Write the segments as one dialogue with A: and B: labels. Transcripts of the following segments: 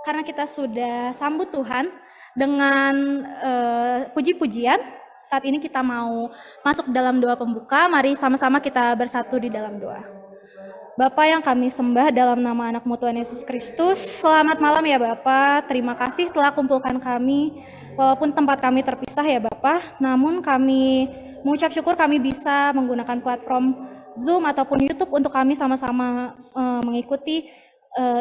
A: karena kita sudah sambut Tuhan dengan puji-pujian, saat ini kita mau masuk dalam doa pembuka. Mari sama-sama kita bersatu di dalam doa. Bapa yang kami sembah dalam nama anak-Mu Tuhan Yesus Kristus, selamat malam ya Bapa. Terima kasih telah kumpulkan kami, walaupun tempat kami terpisah ya Bapa, namun kami mengucap syukur kami bisa menggunakan platform Zoom ataupun YouTube untuk kami sama-sama mengikuti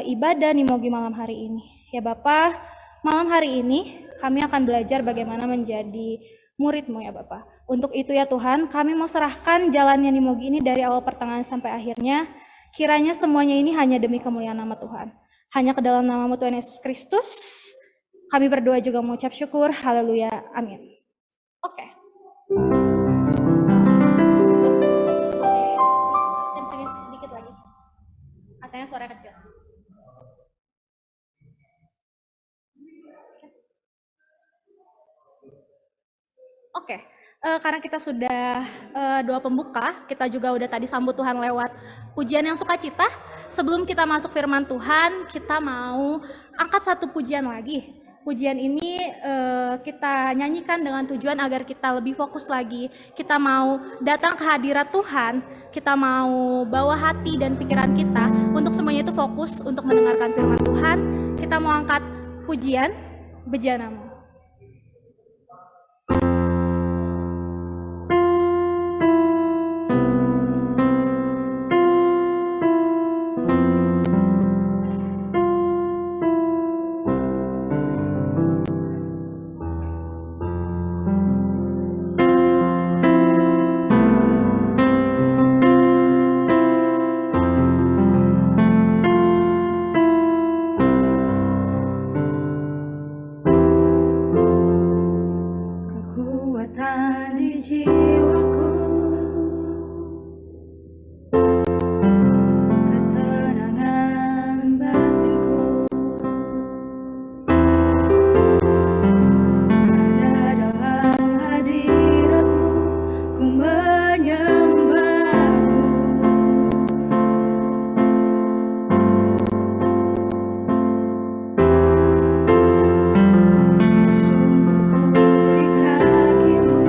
A: ibadah Nimogi malam hari ini. Ya Bapa, malam hari ini kami akan belajar bagaimana menjadi murid-Mu ya Bapa. Untuk itu ya Tuhan, kami mau serahkan jalannya Nimogi ini dari awal pertengahan sampai akhirnya. Kiranya semuanya ini hanya demi kemuliaan nama Tuhan. Hanya ke dalam nama-Mu Tuhan Yesus Kristus, kami berdoa juga mengucap syukur. Haleluya. Amin. Oke. Kencengin sedikit lagi. Katanya suara kecil. Oke. Karena kita sudah doa pembuka, kita juga udah tadi sambut Tuhan lewat pujian yang sukacita. Sebelum kita masuk firman Tuhan, kita mau angkat satu pujian lagi. Pujian ini kita nyanyikan dengan tujuan agar kita lebih fokus lagi. Kita mau datang ke hadirat Tuhan, kita mau bawa hati dan pikiran kita untuk semuanya itu fokus untuk mendengarkan firman Tuhan. Kita mau angkat pujian Bejanamu.
B: Tersungkur di kakimu.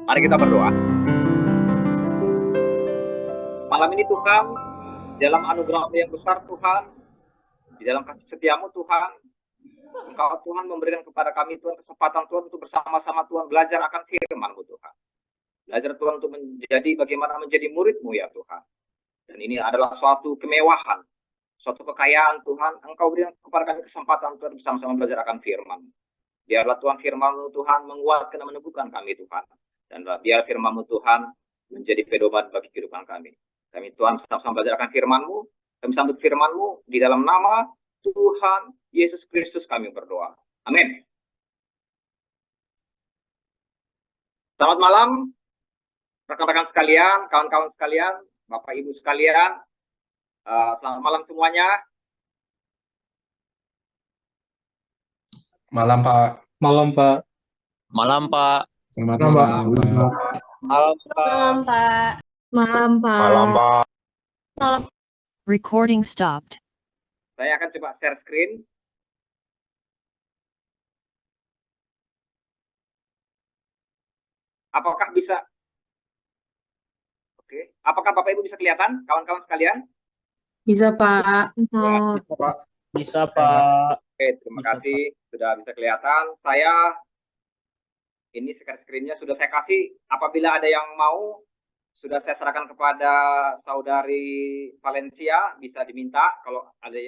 B: Mari kita berdoa. Malam ini Tuhan, dalam anugerah yang besar Tuhan, di dalam kasih setiamu Tuhan, Engkau Tuhan memberikan kepada kami Tuhan kesempatan Tuhan untuk bersama-sama Tuhan belajar akan firman-Mu Tuhan. Belajar Tuhan untuk menjadi bagaimana menjadi murid-Mu ya Tuhan. Dan ini adalah suatu kemewahan, suatu kekayaan Tuhan. Engkau berikan kepada kami kesempatan Tuhan bersama-sama belajar akan firman. Biarlah Tuhan firman-Mu Tuhan menguatkan dan meneguhkan kami Tuhan. Dan biar firman-Mu Tuhan menjadi pedoman bagi kehidupan kami. Kami Tuhan sama-sama belajar akan firman-Mu. Kami sambut firman-Mu di dalam nama Tuhan Yesus Kristus kami berdoa. Amin. Selamat malam, rekan-rekan sekalian, kawan-kawan sekalian, Bapak Ibu sekalian. Selamat malam semuanya.
C: Malam, Pak.
D: Malam, Pak.
E: Malam, Pak.
C: Selamat
D: Malam, Pak.
C: malam, Pak.
E: Malam, Pak.
F: Malam, Pak.
C: Malam, Pak.
F: Malam.
G: Recording stopped.
B: Saya akan coba share screen. Apakah bisa? Oke. Apakah Bapak Ibu bisa kelihatan, kawan-kawan sekalian?
F: Bisa, Pak.
B: Ya,
C: Bisa, Pak.
E: Bisa, Pak.
B: Oke, terima kasih sudah bisa kelihatan. Ini share screen-nya sudah saya kasih. Apabila ada yang mau, sudah saya serahkan kepada saudari Valencia, bisa diminta kalau ada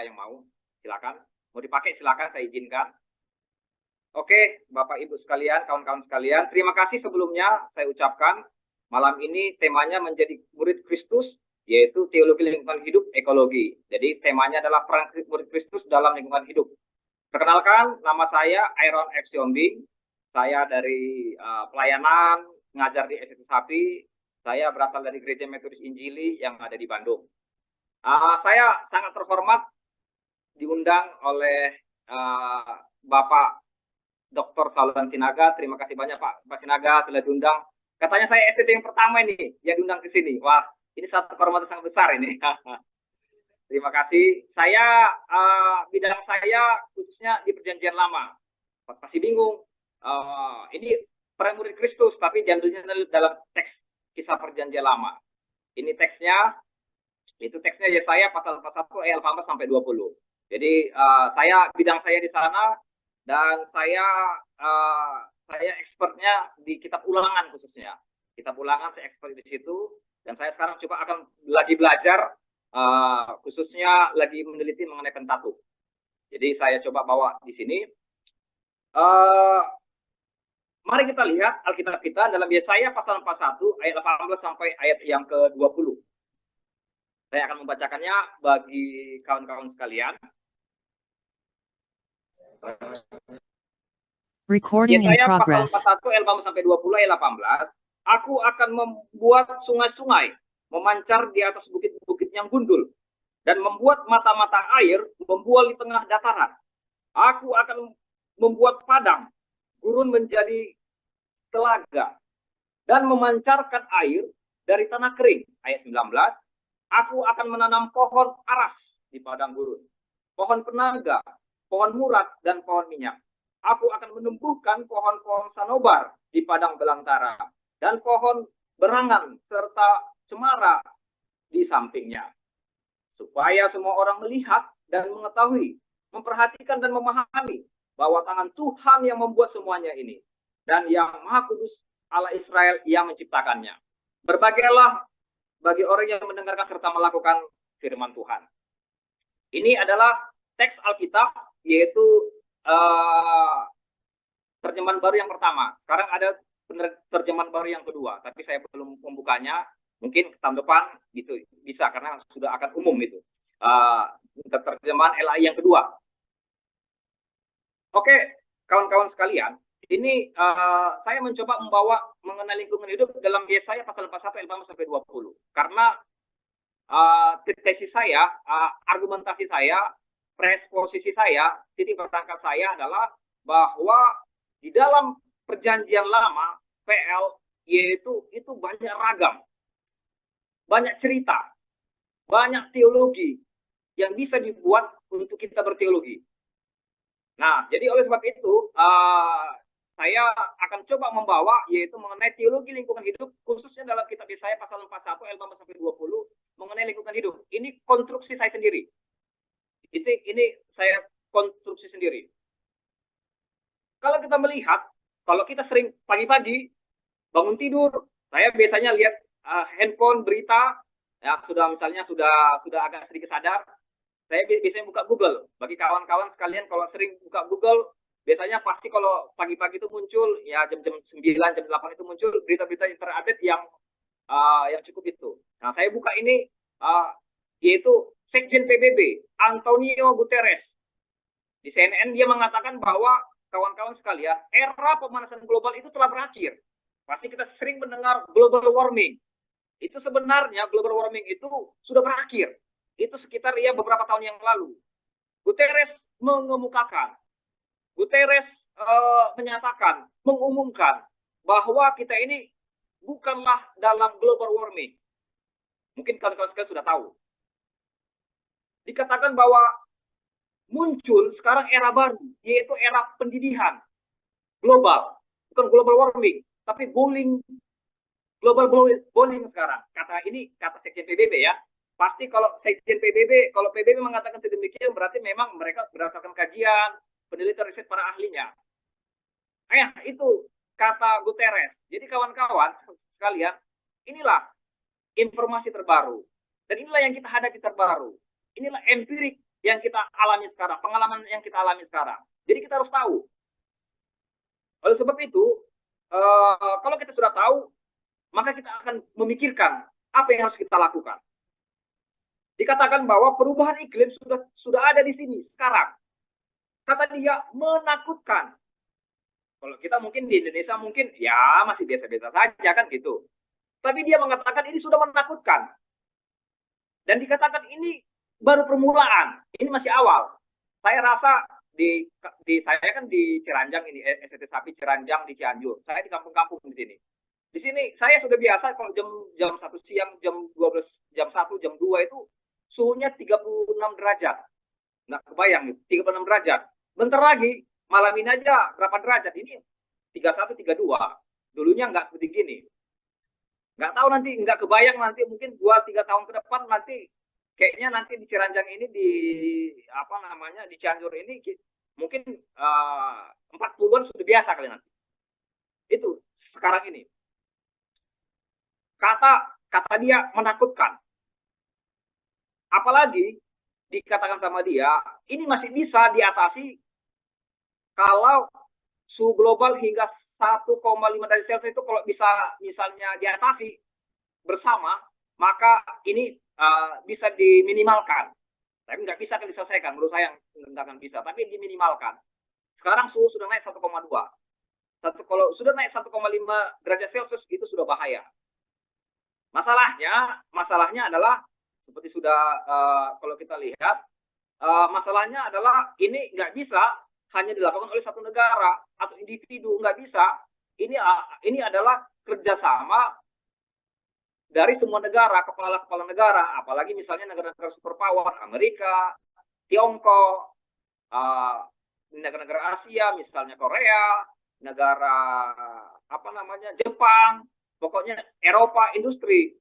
B: yang mau, silakan. Mau dipakai silakan, saya izinkan. Oke, Bapak Ibu sekalian, kawan-kawan sekalian, terima kasih sebelumnya saya ucapkan malam ini temanya menjadi murid Kristus, yaitu teologi lingkungan hidup ekologi. Jadi temanya adalah peran murid Kristus dalam lingkungan hidup. Perkenalkan, nama saya Aaron F. Siombing. Saya dari pelayanan, ngajar di SDT Sapi. Saya berasal dari Gereja Metodis Injili yang ada di Bandung. Saya sangat terhormat diundang oleh Bapak Dr. Saluran Sinaga. Terima kasih banyak Pak Sinaga telah diundang. Katanya saya SDT yang pertama ini yang diundang ke sini. Wah, ini satu kehormatan sangat besar ini. Terima kasih. Bidang saya khususnya di Perjanjian Lama. Pasti bingung. Ini peran murid Kristus, tapi diambilnya dalam teks Kisah Perjanjian Lama. Ini teksnya, itu teksnya Yesaya pasal 1 ayat 18 sampai 20. Jadi bidang saya di sana, dan saya expertnya di kitab Ulangan khususnya. Kitab Ulangan saya expert di situ, dan saya sekarang coba akan lagi belajar khususnya lagi meneliti mengenai Pentateuch. Jadi saya coba bawa di sini. Mari kita lihat Alkitab kita dalam Yesaya pasal 41 ayat 18 sampai ayat yang ke-20. Saya akan membacakannya bagi kawan-kawan sekalian.
G: Recording in
B: Yesaya
G: progress.
B: pasal 41 ayat 18 sampai 20 ayat 18. Aku akan membuat sungai-sungai memancar di atas bukit-bukit yang gundul, dan membuat mata-mata air membual di tengah dataran. Aku akan membuat padang gurun menjadi telaga, dan memancarkan air dari tanah kering. Ayat 19, aku akan menanam pohon aras di padang gurun, pohon penaga, pohon murat, dan pohon minyak. Aku akan menumbuhkan pohon-pohon sanobar di padang belantara, dan pohon berangan serta cemara di sampingnya, supaya semua orang melihat dan mengetahui, memperhatikan dan memahami bahwa tangan Tuhan yang membuat semuanya ini, dan yang Maha Kudus Allah Israel yang menciptakannya. Berbahagialah bagi orang yang mendengarkan serta melakukan firman Tuhan. Ini adalah teks Alkitab, yaitu terjemahan baru yang pertama. Sekarang ada terjemahan baru yang kedua, tapi saya belum membukanya. Mungkin tahun depan gitu bisa, karena sudah akan umum itu. Terjemahan LAI yang kedua. Oke, kawan-kawan sekalian, ini saya mencoba membawa mengenai lingkungan hidup dalam Yesaya pasal 41 ayat 18 sampai 20. Karena tesis saya, argumentasi saya, presposisi saya, titik berangkat saya adalah bahwa di dalam Perjanjian Lama, PL, yaitu itu banyak ragam, banyak cerita, banyak teologi yang bisa dibuat untuk kita berteologi. Nah, jadi oleh sebab itu, saya akan coba membawa yaitu mengenai teologi lingkungan hidup, khususnya dalam kitab Yesaya pasal 41 ayat 15-20 mengenai lingkungan hidup. Ini konstruksi saya sendiri. Ini saya konstruksi sendiri. Kalau kita melihat, kalau kita sering pagi-pagi bangun tidur, saya biasanya lihat handphone berita, ya misalnya sudah agak sedikit sadar, saya biasanya buka Google. Bagi kawan-kawan sekalian kalau sering buka Google, biasanya pasti kalau pagi-pagi itu muncul ya jam 9, jam 8 itu muncul berita-berita yang terupdate yang cukup itu. Nah, saya buka ini yaitu Sekjen PBB Antonio Guterres. Di CNN dia mengatakan bahwa kawan-kawan sekalian, era pemanasan global itu telah berakhir. Pasti kita sering mendengar global warming. Itu sebenarnya global warming itu sudah berakhir. Itu sekitar ya beberapa tahun yang lalu. Guterres mengemukakan, Guterres menyatakan, mengumumkan bahwa kita ini bukanlah dalam global warming. Mungkin kawan-kawan sekalian sudah tahu. Dikatakan bahwa muncul sekarang era baru, yaitu era pendidikan global. Bukan global warming, tapi global bowling sekarang. Kata Sekjen PBB ya. Pasti kalau Sekjen PBB, kalau PBB mengatakan sedemikian, berarti memang mereka berdasarkan kajian, penelitian riset para ahlinya. Itu kata Guterres. Jadi kawan-kawan sekalian, inilah informasi terbaru. Dan inilah yang kita hadapi terbaru. Inilah empirik yang kita alami sekarang, pengalaman yang kita alami sekarang. Jadi kita harus tahu. Oleh sebab itu, kalau kita sudah tahu, maka kita akan memikirkan apa yang harus kita lakukan. Dikatakan bahwa perubahan iklim sudah ada di sini sekarang. Kata dia menakutkan. Kalau kita mungkin di Indonesia mungkin ya masih biasa-biasa saja kan gitu. Tapi dia mengatakan ini sudah menakutkan. Dan dikatakan ini baru permulaan, ini masih awal. Saya rasa saya kan di Ciranjang ini, STT Sapi Ciranjang di Cianjur. Saya di kampung-kampung di sini. Di sini saya sudah biasa kalau jam 1 siang, jam 12, jam 1, jam 2 itu suhunya 36 derajat. Nggak kebayang, 36 derajat. Bentar lagi, malam ini aja berapa derajat? Ini 31, 32. Dulunya nggak seperti gini. Nggak tahu nanti, nggak kebayang nanti mungkin 2-3 tahun ke depan nanti kayaknya nanti di Ciranjang ini di Cianjur ini mungkin 40-an sudah biasa kali nanti. Itu sekarang ini. Kata dia menakutkan. Apalagi dikatakan sama dia, ini masih bisa diatasi kalau suhu global hingga 1,5 derajat Celcius itu kalau bisa misalnya diatasi bersama, maka ini bisa diminimalkan. Tapi nggak bisa kan diselesaikan, menurut saya nggak akan bisa, tapi diminimalkan. Sekarang suhu sudah naik 1,2. Kalau sudah naik 1,5 derajat Celcius itu sudah bahaya. Masalahnya adalah seperti sudah kalau kita lihat, masalahnya adalah ini nggak bisa hanya dilakukan oleh satu negara atau individu, nggak bisa. Ini adalah kerjasama dari semua negara, kepala-kepala negara, apalagi misalnya negara-negara superpower, Amerika, Tiongkok, negara-negara Asia, misalnya Korea, negara Jepang, pokoknya Eropa, industri.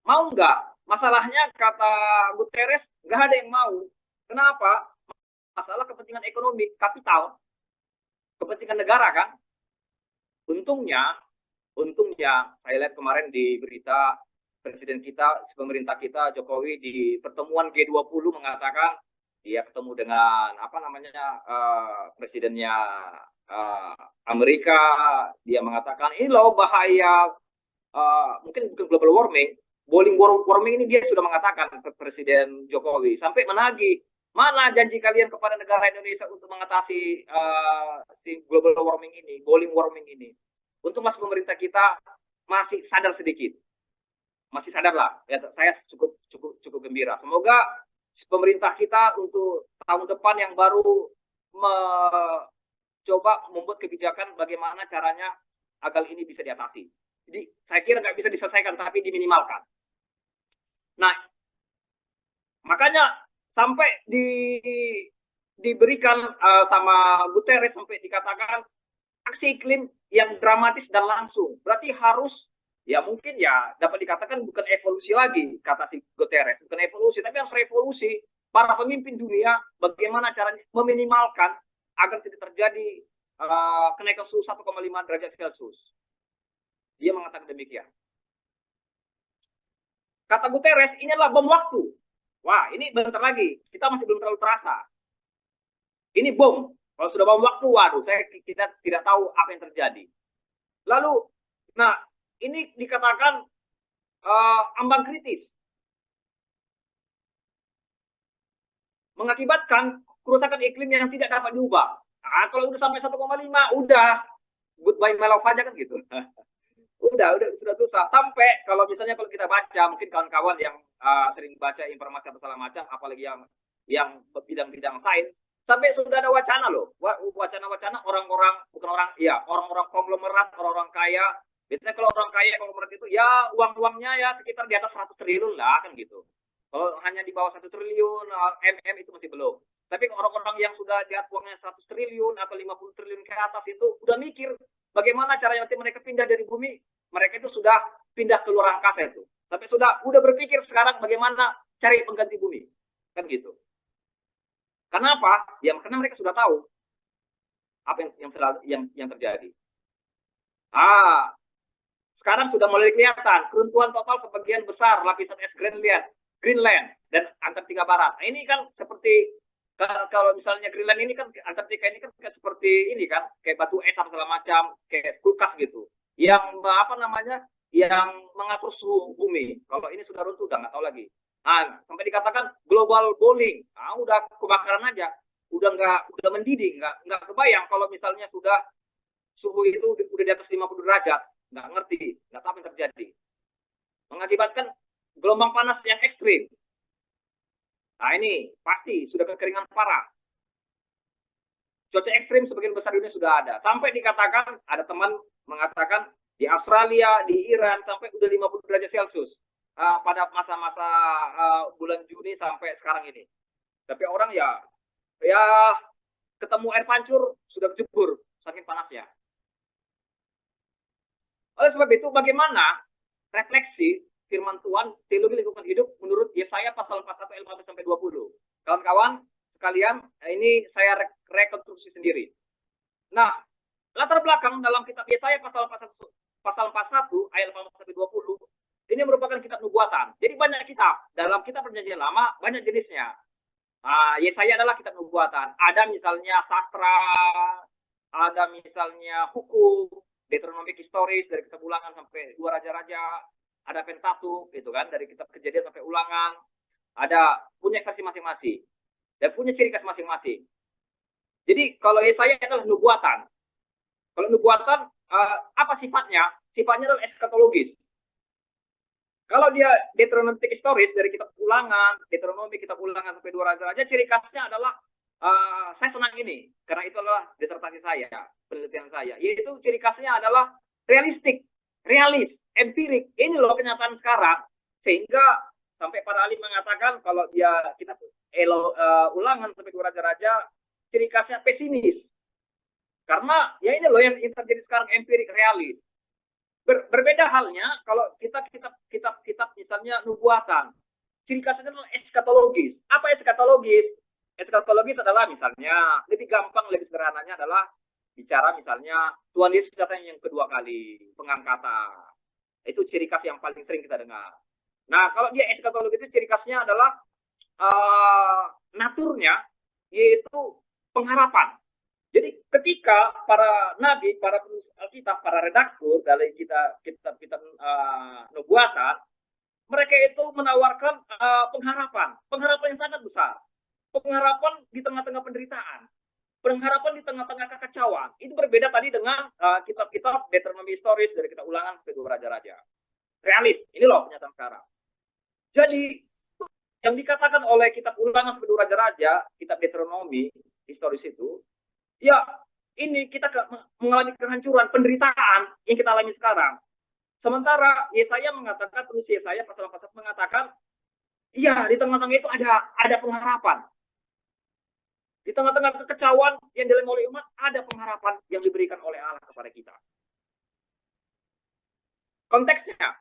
B: Mau nggak? Masalahnya kata Guterres, nggak ada yang mau. Kenapa? Masalah kepentingan ekonomi, kapital, kepentingan negara kan. Untungnya saya lihat kemarin di berita presiden kita, pemerintah kita Jokowi di pertemuan G20 mengatakan dia ketemu dengan presidennya Amerika, dia mengatakan ini loh bahaya, mungkin bukan global warming, bowling warming ini dia sudah mengatakan ke Presiden Jokowi sampai menagih, mana janji kalian kepada negara Indonesia untuk mengatasi si global warming ini, bowling warming ini. Untuk masuk pemerintah kita masih sadar sedikit. Masih sadar lah, ya, saya cukup gembira. Semoga pemerintah kita untuk tahun depan yang baru mencoba membuat kebijakan bagaimana caranya agar ini bisa diatasi. Jadi saya kira nggak bisa diselesaikan, tapi diminimalkan. Nah, makanya sampai diberikan sama Guterres sampai dikatakan aksi iklim yang dramatis dan langsung. Berarti harus, ya mungkin ya dapat dikatakan bukan evolusi lagi, kata si Guterres. Bukan evolusi, tapi harus revolusi. Para pemimpin dunia, bagaimana caranya meminimalkan agar tidak terjadi kenaikan suhu 1,5 derajat Celcius. Dia mengatakan demikian. Kata Guterres, ini adalah bom waktu. Wah, ini bentar lagi. Kita masih belum terlalu terasa. Ini bom. Kalau sudah bom waktu, waduh, kita tidak tahu apa yang terjadi. Lalu, nah, ini dikatakan ambang kritis. Mengakibatkan kerusakan iklim yang tidak dapat diubah. Nah, kalau udah sampai 1,5, udah goodbye my love aja kan gitu. Sudah susah. Sampai kalau misalnya kalau kita baca, mungkin kawan-kawan yang sering baca informasi atau segala macam, apalagi yang bidang-bidang sains, sampai sudah ada wacana loh, wacana-wacana orang-orang konglomerat, orang-orang kaya. Biasanya kalau orang kaya konglomerat itu ya uang-uangnya ya sekitar di atas 100 triliun lah kan gitu. Kalau hanya di bawah 1 triliun, itu masih belum. Tapi orang-orang yang sudah di atas uangnya 100 triliun atau 50 triliun ke atas itu udah mikir bagaimana caranya nanti mereka pindah dari bumi. Mereka itu sudah pindah ke luar angkasa itu. Tapi udah berpikir sekarang bagaimana cari pengganti bumi. Kan gitu. Kenapa? Ya karena mereka sudah tahu apa yang terjadi. Sekarang sudah mulai kelihatan keruntuhan total sebagian besar lapisan es Greenland dan Antartika Barat. Nah, ini kan seperti kalau misalnya Greenland ini kan Antartika ini kan seperti ini kan kayak batu es segala macam, kayak kulkas gitu. Yang yang mengatur suhu bumi. Kalau ini sudah runtuh udah nggak tahu lagi. Nah, sampai dikatakan global boiling. Nah, udah kebakaran aja. Udah mendidih, nggak kebayang kalau misalnya sudah suhu itu udah di atas 50 derajat. Nggak ngerti, nggak tahu apa yang terjadi. Mengakibatkan gelombang panas yang ekstrim. Nah, ini pasti sudah kekeringan parah. Cuaca ekstrim sebagian besar dunia sudah ada. Sampai dikatakan, ada teman mengatakan di Australia, di Iran, sampai udah 50 derajat Celcius pada masa-masa bulan Juni sampai sekarang ini. Tapi orang ya ketemu air pancur sudah jebur, saking panasnya. Oleh sebab itu, bagaimana refleksi firman Tuhan, teologi lingkungan hidup menurut Yesaya pasal 41 ayat 15-20. Kawan-kawan sekalian, ini saya rekonstruksi sendiri. Nah, latar belakang dalam kitab Yesaya pasal 41 ayat 18-20 ini merupakan kitab nubuatan. Jadi banyak kitab. Dalam kitab Perjanjian Lama banyak jenisnya. Yesaya adalah kitab nubuatan. Ada misalnya sastra, ada misalnya hukum, Deuteronomi historis dari kitab Ulangan sampai Dua Raja-Raja, ada Pentateuch gitu kan, dari kitab Kejadian sampai Ulangan. Ada punya versi masing-masing dan punya ciri khas masing-masing. Jadi kalau Yesaya adalah nubuatan. Kalau nubuatan apa sifatnya? Sifatnya adalah eskatologis. Kalau dia Deuteronomi historis dari kitab Ulangan, Deuteronomi kitab Ulangan sampai Dua Raja-Raja, ciri khasnya adalah saya senang ini karena itu adalah disertasi saya, penelitian saya. Yaitu ciri khasnya adalah realistik, realis, empirik. Ini loh kenyataan sekarang. Sehingga sampai para ahli mengatakan kalau dia kitab Ulangan sampai Dua Raja-Raja, ciri khasnya pesimis. Karena ya ini loh yang terjadi sekarang, empirik, realis. Berbeda halnya kalau kitab misalnya nubuatan. Ciri khasnya adalah eskatologis. Apa eskatologis? Eskatologis adalah misalnya lebih gampang, lebih sederhananya adalah bicara misalnya Tuhan Yesus datang yang kedua kali, pengangkatan. Itu ciri khas yang paling sering kita dengar. Nah, kalau dia eskatologis itu ciri khasnya adalah naturnya yaitu pengharapan. Jadi ketika para nabi, para penulis Alkitab, para redaktur dari kitab nubuatan, mereka itu menawarkan pengharapan yang sangat besar, pengharapan di tengah-tengah penderitaan, pengharapan di tengah-tengah kekacauan. Itu berbeda tadi dengan kitab-kitab Deuteronomi historis dari kitab Ulangan sampai Dua Raja-Raja. Realis, ini loh kenyataan sekarang. Jadi yang dikatakan oleh kitab Ulangan sampai Dua Raja-Raja, kitab Deuteronomi historis itu, ya ini kita mengalami kehancuran, penderitaan yang kita alami sekarang. Sementara Yesaya mengatakan, penulis Yesaya pasal 41 mengatakan, iya di tengah-tengah itu ada pengharapan. Di tengah-tengah kekecauan yang dialami oleh umat, ada pengharapan yang diberikan oleh Allah kepada kita. Konteksnya,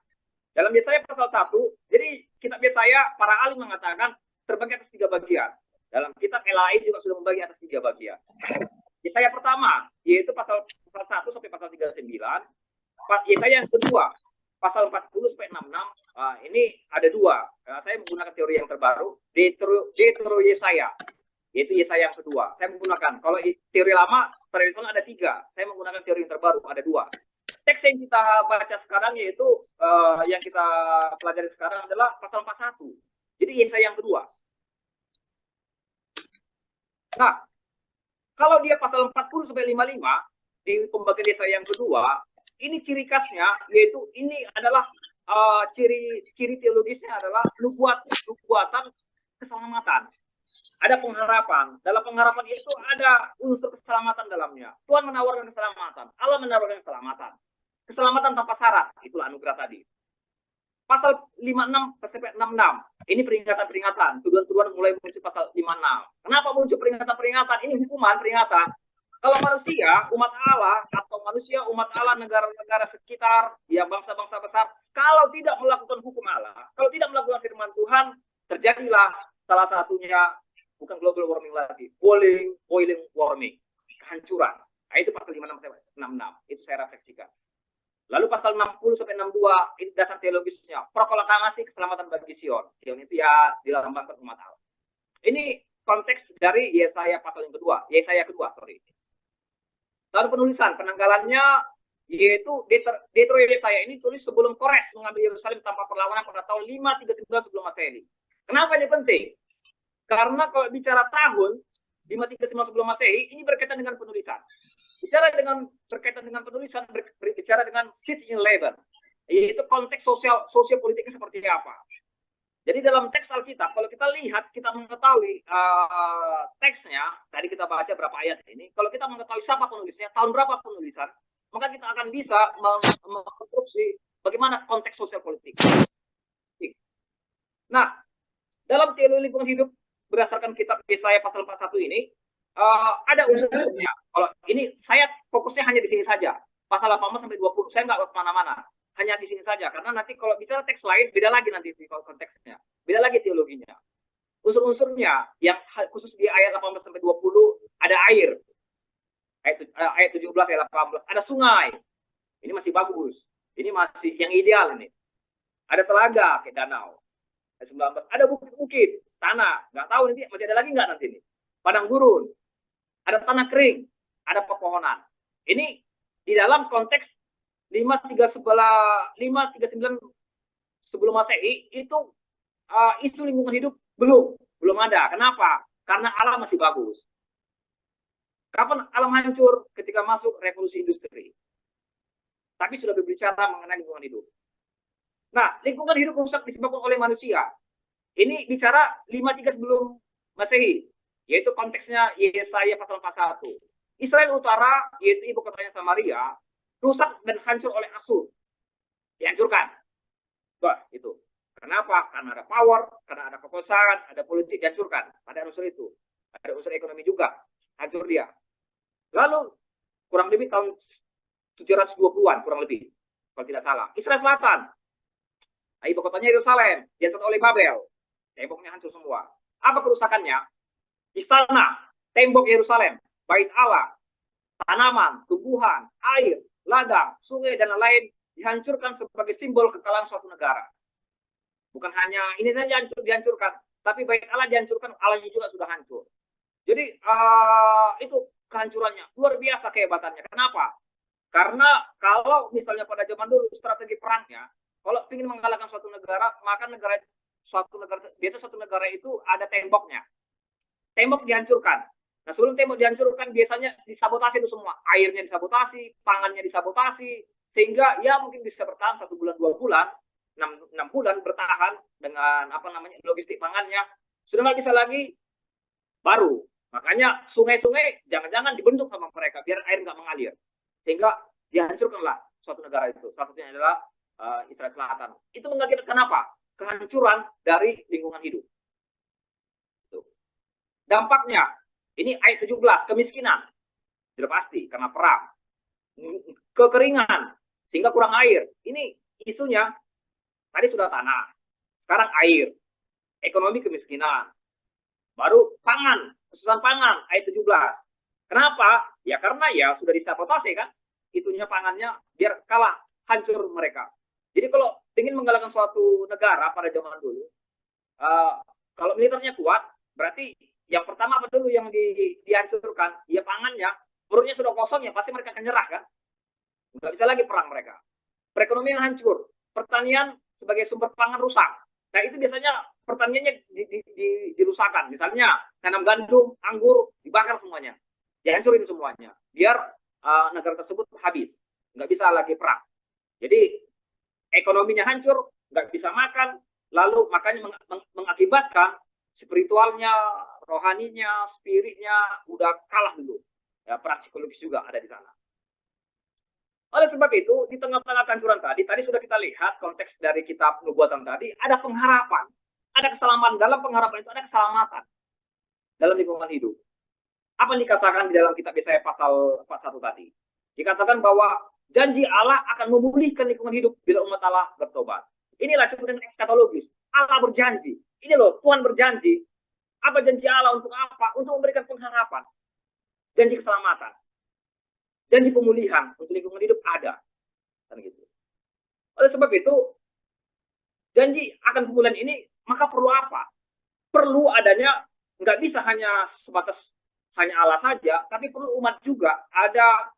B: dalam Yesaya pasal 1, jadi kitab Yesaya, para ahli mengatakan terbagi atas 3 bagian. Dalam kitab lain juga sudah membagi atas 3 bagian. Yesaya pertama, yaitu pasal 1 sampai pasal 39. Yesaya yang kedua, pasal 40 sampai 66. Ini ada 2. Saya menggunakan teori yang terbaru, Deutero Yesaya, yaitu Yesaya yang kedua. Saya menggunakan, kalau teori lama, tradisional ada 3. Saya menggunakan teori yang terbaru, ada 2. Teks yang kita baca sekarang yaitu yang kita pelajari sekarang adalah pasal 41. Jadi Yesaya yang kedua. Nah, kalau dia pasal 40 sampai 55 di pembagian Yesaya yang kedua, ini ciri khasnya yaitu ini adalah ciri teologisnya adalah nubuatan keselamatan. Ada pengharapan. Dalam pengharapan itu ada unsur keselamatan dalamnya. Tuhan menawarkan keselamatan. Allah menawarkan keselamatan. Keselamatan tanpa syarat, itulah anugerah tadi. Pasal 56 sampai 66, ini peringatan-peringatan, tuduhan-tuduhan mulai muncul pasal 56. Kenapa muncul peringatan-peringatan? Ini hukuman, peringatan. Kalau manusia, umat Allah, atau manusia, umat Allah, negara-negara sekitar, ya bangsa-bangsa besar, kalau tidak melakukan hukum Allah, kalau tidak melakukan firman Tuhan, terjadilah salah satunya, bukan global warming lagi, boiling warming, kehancuran. Nah, itu pasal 56 sampai 66, itu saya refleksikan. Lalu pasal 60 sampai 62 ini dasar teologisnya, proklamasi keselamatan bagi Sion. Sion itu ya dilambangkan umat Allah. Ini konteks dari Yesaya pasal yang kedua, Yesaya kedua, sorry. Lalu penulisan, penanggalannya yaitu Deutero Yesaya ini tulis sebelum Kores mengambil Yerusalem tanpa perlawanan pada tahun 539 sebelum Masehi. Kenapa ini penting? Karena kalau bicara tahun 539 sebelum Masehi, ini berkaitan dengan penulisan. Berkaitan dengan penulisan, berbicara dengan siege in labor, yaitu konteks sosial politiknya seperti apa. Jadi dalam teks Alkitab, kalau kita lihat, kita mengetahui teksnya, tadi kita baca berapa ayat ini, kalau kita mengetahui siapa penulisnya, tahun berapa penulisan, maka kita akan bisa mengkonstruksi bagaimana konteks sosial politik. Nah, dalam teologi lingkungan hidup, berdasarkan kitab Yesaya pasal 41 ini, ada unsurnya. Kalau ini saya fokusnya hanya di sini saja. Pasal 18 sampai 20. Saya nggak kemana-mana. Hanya di sini saja. Karena nanti kalau bicara teks lain, beda lagi nanti konteksnya. Beda lagi teologinya. Unsur-unsurnya, yang khusus di ayat 18 sampai 20, ada air. Ayat 17, ayat 18. Ada sungai. Ini masih bagus. Ini masih yang ideal ini. Ada telaga, kayak danau. Ayat 19. Ada bukit-bukit, tanah. Nggak tahu nanti, masih ada lagi nggak nanti ini. Padang gurun. Ada tanah kering, ada pepohonan. Ini di dalam konteks 539 sebelum Masehi itu isu lingkungan hidup belum ada. Kenapa? Karena alam masih bagus. Kapan alam hancur? Ketika masuk revolusi industri. Tapi sudah berbicara mengenai lingkungan hidup. Nah, lingkungan hidup rusak disebabkan oleh manusia. Ini bicara 53 sebelum Masehi. Yaitu konteksnya Yesaya pasal 41. Israel Utara, yaitu ibu kotanya Samaria, rusak dan hancur oleh Asur. Dihancurkan. Wah, itu. Kenapa? Karena ada power, karena ada kekuasaan, ada politik, dihancurkan. Ada unsur itu. Ada unsur ekonomi juga. Hancur dia. Lalu, kurang lebih tahun 720-an, kurang lebih. Kalau tidak salah. Israel Selatan. Nah, ibu kotanya Yerusalem. Dihancur oleh Babel. Temboknya hancur semua. Apa kerusakannya? Istana, tembok Yerusalem, bait Allah, tanaman, tumbuhan, air, ladang, sungai, dan lain-lain dihancurkan sebagai simbol kekalahan suatu negara. Bukan hanya ini saja dihancurkan, tapi bait Allah dihancurkan, Allahnya juga sudah hancur. Jadi itu kehancurannya, luar biasa kehebatannya. Kenapa? Karena kalau misalnya pada zaman dulu strategi perangnya, kalau ingin mengalahkan suatu negara, maka biasa suatu negara itu ada temboknya. Tembok dihancurkan. Nah, sebelum tembok dihancurkan, biasanya disabotasi itu semua. Airnya disabotasi, pangannya disabotasi, sehingga ya mungkin bisa bertahan 1 bulan, 2 bulan, 6 bulan bertahan dengan logistik pangannya. Sudah nggak bisa lagi, baru. Makanya sungai-sungai jangan-jangan dibentuk sama mereka, biar air nggak mengalir. Sehingga dihancurkanlah suatu negara itu. Salah satunya adalah Israel Selatan. Itu mengakibatkan apa? Kehancuran dari lingkungan hidup. Dampaknya, Ini ayat 17, kemiskinan. Sudah pasti, karena perang. Kekeringan, sehingga kurang air. Ini isunya, tadi sudah tanah, sekarang air. Ekonomi kemiskinan. Baru pangan, kesusahan pangan, ayat 17. Kenapa? Ya karena ya sudah disabotase kan. Itunya pangannya, biar kalah, hancur mereka. Jadi kalau ingin mengalahkan suatu negara pada zaman dulu, kalau militernya kuat, berarti yang pertama apa dulu yang dihancurkan? Ya pangannya, perutnya sudah kosong ya pasti mereka akan nyerah kan? Nggak bisa lagi perang mereka. Perekonomian hancur, pertanian sebagai sumber pangan rusak. Nah itu biasanya pertaniannya dirusakkan. Misalnya tanam gandum, anggur, dibakar semuanya, dihancurin semuanya, biar negara tersebut habis, nggak bisa lagi perang. Jadi ekonominya hancur, nggak bisa makan, lalu makanya mengakibatkan spiritualnya, rohaninya, spiritnya udah kalah dulu. Ya, perang psikologis juga ada di sana. Oleh sebab itu, di tengah-tengah kehancuran tadi sudah kita lihat konteks dari kitab nubuatan tadi, ada pengharapan, ada keselamatan. Dalam pengharapan itu ada keselamatan dalam lingkungan hidup. Apa yang dikatakan di dalam kitab Yesaya pasal 1 tadi? Dikatakan bahwa janji Allah akan memulihkan lingkungan hidup bila umat Allah bertobat. Inilah disebut dengan eskatologis. Allah berjanji. Ini loh, Tuhan berjanji. Apa janji Allah untuk apa? Untuk memberikan pengharapan. Janji keselamatan. Janji pemulihan untuk lingkungan hidup ada. Kan gitu. Oleh sebab itu, janji akan pemulihan ini, maka perlu apa? Perlu adanya, nggak bisa hanya sebatas hanya Allah saja, tapi perlu umat juga. Ada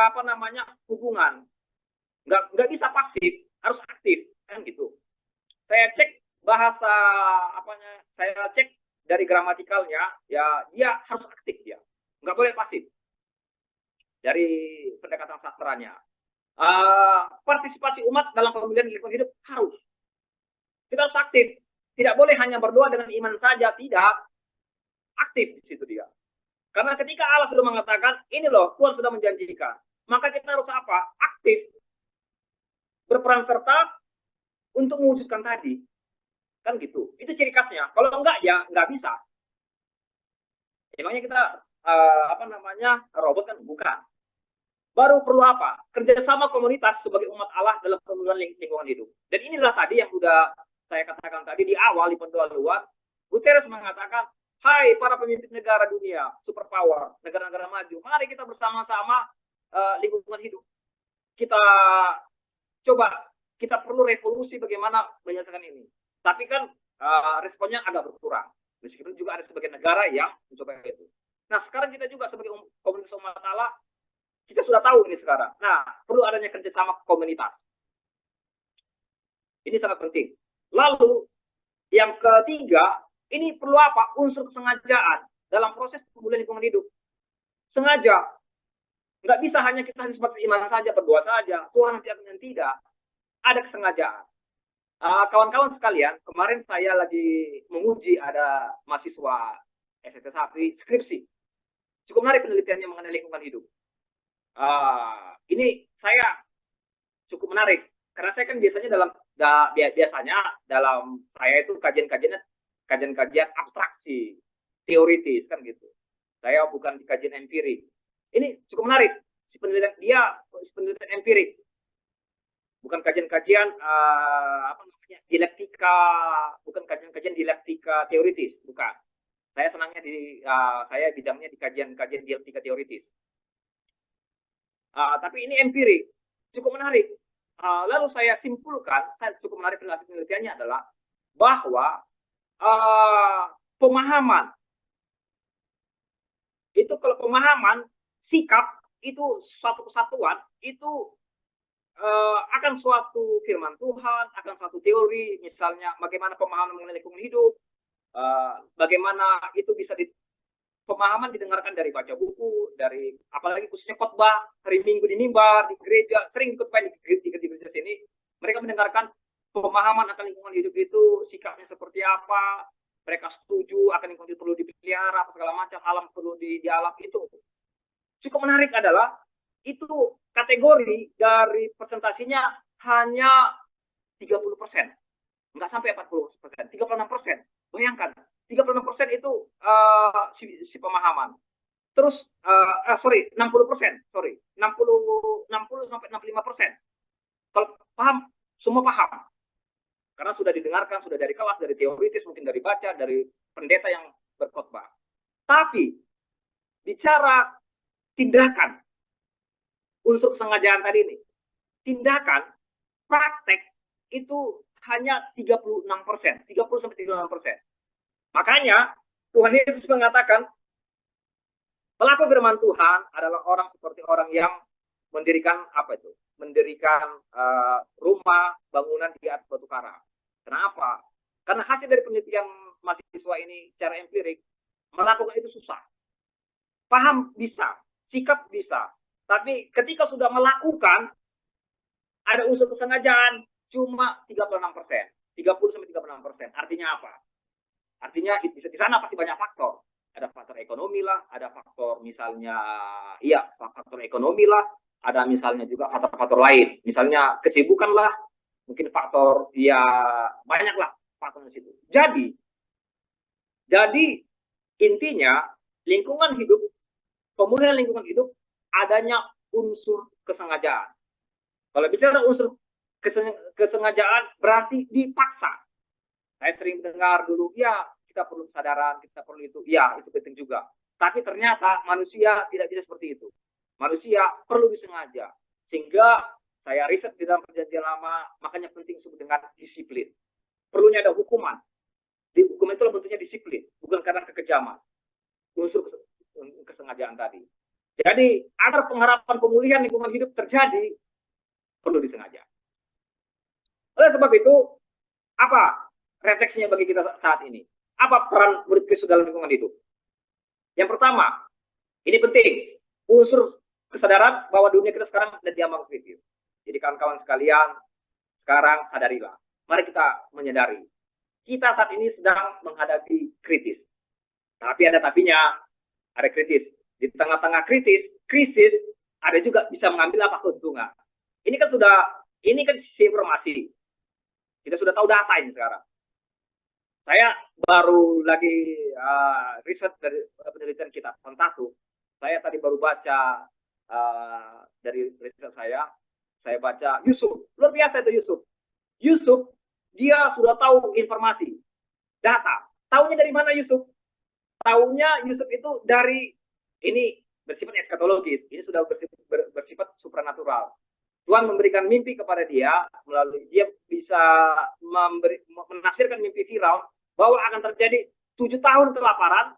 B: apa namanya, hubungan. Nggak bisa pasif, harus aktif. Kan gitu. Saya cek bahasa apanya, saya cek dari gramatikalnya, ya dia harus aktif ya, nggak boleh pasif. Dari pendekatan sastranya, partisipasi umat dalam pemulihan lingkungan hidup harus. Kita harus aktif, tidak boleh hanya berdoa dengan iman saja, tidak. Aktif di situ dia. Karena ketika Allah sudah mengatakan, ini loh Tuhan sudah menjanjikan, maka kita harus apa? Aktif, berperan serta untuk mewujudkan tadi. Kan gitu. Itu ciri khasnya. Kalau enggak ya nggak bisa. Emangnya kita apa namanya, robot kan? Bukan. Baru perlu apa? Kerjasama komunitas sebagai umat Allah dalam pemulihan lingkungan hidup. Dan inilah tadi yang sudah saya katakan tadi di awal di pendoa luar. Guterres mengatakan, hai para pemimpin negara dunia, superpower, negara-negara maju, mari kita bersama-sama lingkungan hidup. Kita coba, kita perlu revolusi bagaimana menyelesaikan ini. Tapi kan responnya agak berkurang. Meskipun juga ada sebagian negara yang mencoba itu. Nah, sekarang kita juga sebagai komunitas umat Allah, kita sudah tahu ini sekarang. Nah, perlu adanya kerjasama komunitas. Ini sangat penting. Lalu, yang ketiga, ini perlu apa? Unsur kesengajaan dalam proses pemulihan lingkungan hidup. Sengaja. Nggak bisa hanya kita harus beriman saja, berdoa saja. Tuhan nanti akan yang tidak. Ada kesengajaan. Kawan-kawan sekalian, kemarin saya lagi menguji ada mahasiswa STS1 skripsi. Cukup menarik penelitiannya mengenai lingkungan hidup. Ini saya cukup menarik karena saya kan biasanya dalam saya itu kajian abstraksi, teoritis kan gitu. Saya bukan di kajian empirik. Ini cukup menarik. Penelitian empirik. Bukan kajian-kajian apa namanya, dialektika, bukan kajian-kajian dialektika teoritis, bukan. Saya senangnya saya bidangnya di kajian-kajian dialektika teoritis. Tapi ini empirik, cukup menarik. Lalu saya simpulkan, cukup menarik penelitiannya adalah bahwa pemahaman itu, kalau pemahaman sikap itu suatu kesatuan itu akan suatu firman Tuhan, akan suatu teori, misalnya bagaimana pemahaman mengenai lingkungan hidup, bagaimana itu bisa pemahaman didengarkan dari baca buku, dari apalagi khususnya khotbah hari Minggu di mimbar, di gereja, sering khotbah di gereja sini, mereka mendengarkan pemahaman akan lingkungan hidup itu, sikapnya seperti apa, mereka setuju akan lingkungan hidup perlu dipelihara, segala macam, alam perlu di alam itu. Cukup menarik adalah itu kategori dari presentasinya hanya 30%, nggak sampai 40%, 36%. Bayangkan, 36% itu si pemahaman. Terus, sorry, 60%, sorry, 60 sampai 65%. Kalau paham, semua paham. Karena sudah didengarkan, sudah dari kelas, dari teoritis, mungkin dari baca, dari pendeta yang berkhotbah. Tapi, bicara tindakan, unsur kesengajaan tadi ini, tindakan, praktek, itu hanya 36%, 30 sampai 36%. Makanya, Tuhan Yesus mengatakan, pelaku firman Tuhan adalah orang seperti orang yang mendirikan apa itu? Mendirikan rumah bangunan di atas batu karang. Kenapa? Karena hasil dari penelitian mahasiswa ini secara empirik, melakukan itu susah. Paham bisa, sikap bisa. Tapi ketika sudah melakukan, ada unsur kesengajaan cuma 36%. 30 sampai 36%. Artinya apa? Artinya di sana pasti banyak faktor. Ada faktor ekonomi lah, ada faktor misalnya, faktor ekonomi lah, ada misalnya juga faktor-faktor lain. Misalnya kesibukan lah, mungkin faktor, banyak lah faktor di situ. Jadi intinya lingkungan hidup, pemulihan lingkungan hidup, adanya unsur kesengajaan. Kalau bicara unsur kesengajaan berarti dipaksa. Saya sering dengar dulu, kita perlu kesadaran, kita perlu itu. Itu penting juga. Tapi ternyata manusia tidak bisa seperti itu. Manusia perlu disengaja. Sehingga saya riset di dalam perjanjian lama, makanya penting disebut dengan disiplin. Perlunya ada hukuman. Di hukum itu bentuknya disiplin, bukan karena kekejaman. Unsur kesengajaan tadi. Jadi, agar pengharapan pemulihan lingkungan hidup terjadi, perlu disengaja. Oleh sebab itu, apa refleksinya bagi kita saat ini? Apa peran murid Kristus dalam lingkungan hidup? Yang pertama, ini penting, unsur kesadaran bahwa dunia kita sekarang ada di ambang kritis. Jadi kawan-kawan sekalian, sekarang sadarilah. Mari kita menyadari, kita saat ini sedang menghadapi krisis. Tapi ada tapinya, ada krisis. Di tengah-tengah krisis, ada juga bisa mengambil apa keuntungan. Ini kan sisi informasi. Kita sudah tahu data ini sekarang. Saya baru lagi riset dari penelitian kita tahun 1. Saya tadi baru baca dari riset saya baca Yusuf. Luar biasa itu Yusuf. Yusuf, dia sudah tahu informasi, data. Taunya dari mana Yusuf? Taunya Yusuf itu dari, ini bersifat eskatologis, ini sudah bersifat supranatural. Tuhan memberikan mimpi kepada dia, melalui dia bisa menafsirkan mimpi Firaun bahwa akan terjadi 7 tahun kelaparan.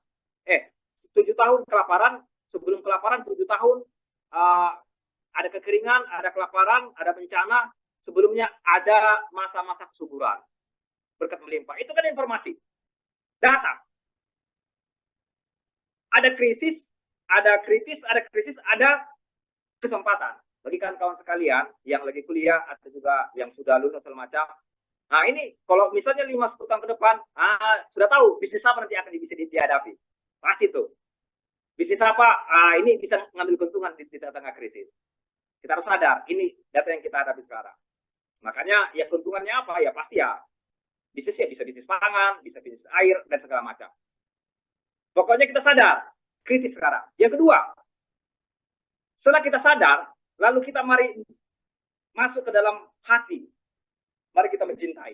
B: 7 tahun kelaparan, sebelum kelaparan 7 tahun ada kekeringan, ada kelaparan, ada bencana, sebelumnya ada masa-masa kesuburan. Berkat melimpah. Itu kan informasi. Data. Ada krisis, ada kesempatan. Bagi kawan-kawan sekalian yang lagi kuliah atau juga yang sudah lulus atau macam. Nah ini kalau misalnya 5-10 tahun ke depan, sudah tahu bisnis apa nanti akan bisa dihadapi. Pasti tuh. Bisnis apa, ini bisa mengambil keuntungan di tengah krisis. Kita harus sadar, ini data yang kita hadapi sekarang. Makanya ya keuntungannya apa? Ya pasti bisnisnya bisa bisnis pangan, bisa bisnis air, dan segala macam. Pokoknya kita sadar, kritis sekarang. Yang kedua, setelah kita sadar, lalu kita mari masuk ke dalam hati. Mari kita mencintai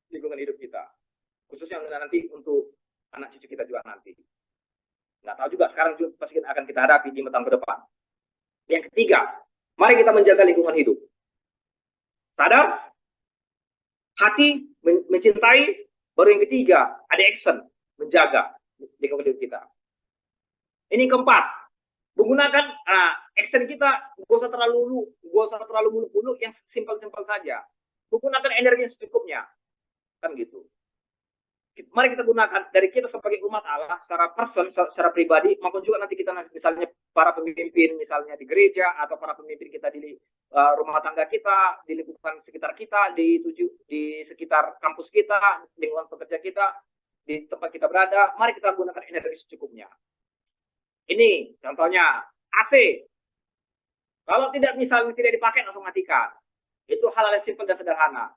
B: lingkungan hidup kita. Khususnya nanti untuk anak cucu kita juga nanti. Nggak tahu juga, sekarang juga pasti akan kita hadapi di tahun ke depan. Yang ketiga, mari kita menjaga lingkungan hidup. Sadar, hati, mencintai. Baru yang ketiga, ada action, menjaga lingkungan hidup kita. Ini keempat, menggunakan action kita gak usah terlalu muluk-muluk, yang simpel-simpel saja. Menggunakan energi yang secukupnya, kan gitu. Mari kita gunakan dari kita sebagai umat Allah secara person, secara pribadi, maupun juga nanti kita misalnya para pemimpin misalnya di gereja, atau para pemimpin kita di rumah tangga kita, di lingkungan sekitar kita, di sekitar kampus kita, lingkungan pekerja kita, di tempat kita berada. Mari kita gunakan energi secukupnya. Ini contohnya AC. Kalau tidak dipakai langsung matikan. Itu hal-hal simpel dan sederhana.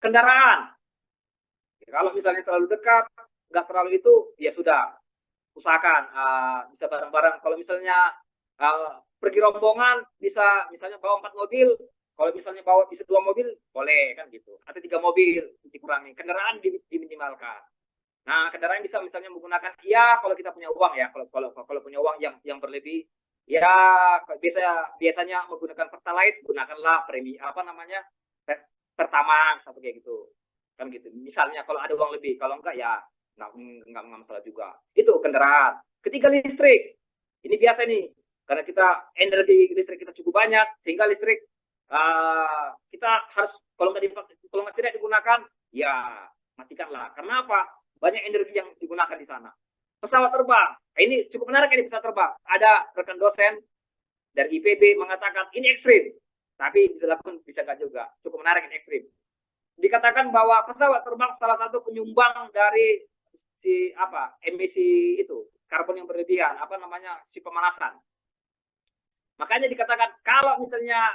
B: Kendaraan. Kalau misalnya terlalu dekat, nggak terlalu itu, ya sudah, usahakan bisa bareng-bareng. Kalau misalnya pergi rombongan, bisa misalnya bawa 4 mobil, kalau misalnya bawa bisa 2 mobil, boleh kan gitu. Atau 3 mobil, dikurangi. Kendaraan diminimalkan. Nah, kendaraan bisa misalnya menggunakan, ya kalau kita punya uang ya, kalau punya uang yang berlebih, ya biasanya menggunakan pertalite, gunakanlah premi pertamax atau kayak gitu, kan gitu. Misalnya kalau ada uang lebih, kalau enggak ya nggak masalah juga. Itu kendaraan. Ketiga, listrik. Ini biasa nih, karena kita energi listrik kita cukup banyak, sehingga listrik kita harus kalau nggak tidak digunakan, ya matikanlah. Karena apa? Banyak energi yang digunakan di sana. Pesawat terbang. Ini cukup menarik, ini pesawat terbang. Ada rekan dosen dari IPB mengatakan ini ekstrim, tapi dilakukan bisa nggak juga. Cukup menarik, ini ekstrim. Dikatakan bahwa pesawat terbang salah satu penyumbang dari emisi itu karbon yang berlebihan, si pemanasan. Makanya dikatakan kalau misalnya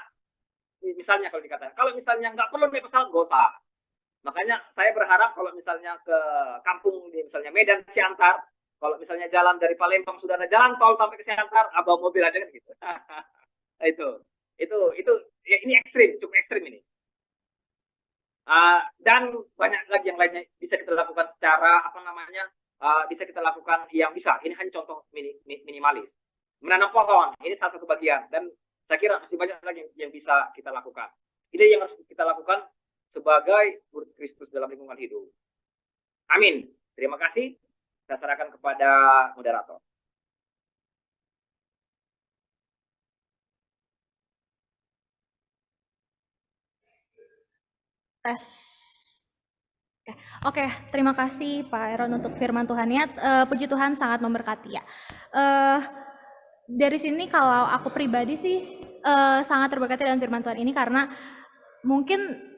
B: nggak perlu naik pesawat, nggak usah. Makanya saya berharap kalau misalnya ke kampung di misalnya Medan, Siantar, kalau misalnya jalan dari Palembang sudah ada jalan tol sampai ke Siantar, bawa mobil aja kan gitu. itu ya, ini ekstrim, cukup ekstrim ini. Dan banyak lagi yang lainnya bisa kita lakukan secara bisa kita lakukan yang bisa. Ini hanya contoh minimalis. Menanam pohon, ini salah satu bagian, dan saya kira masih banyak lagi yang bisa kita lakukan. Ini yang harus kita lakukan sebagai murid Kristus dalam lingkungan hidup. Amin. Terima kasih. Saya serahkan kepada moderator.
A: Tes. Oke, terima kasih Pak Aaron untuk firman Tuhannya. Puji Tuhan sangat memberkati ya. Dari sini kalau aku pribadi sih sangat terberkati dengan firman Tuhan ini, karena mungkin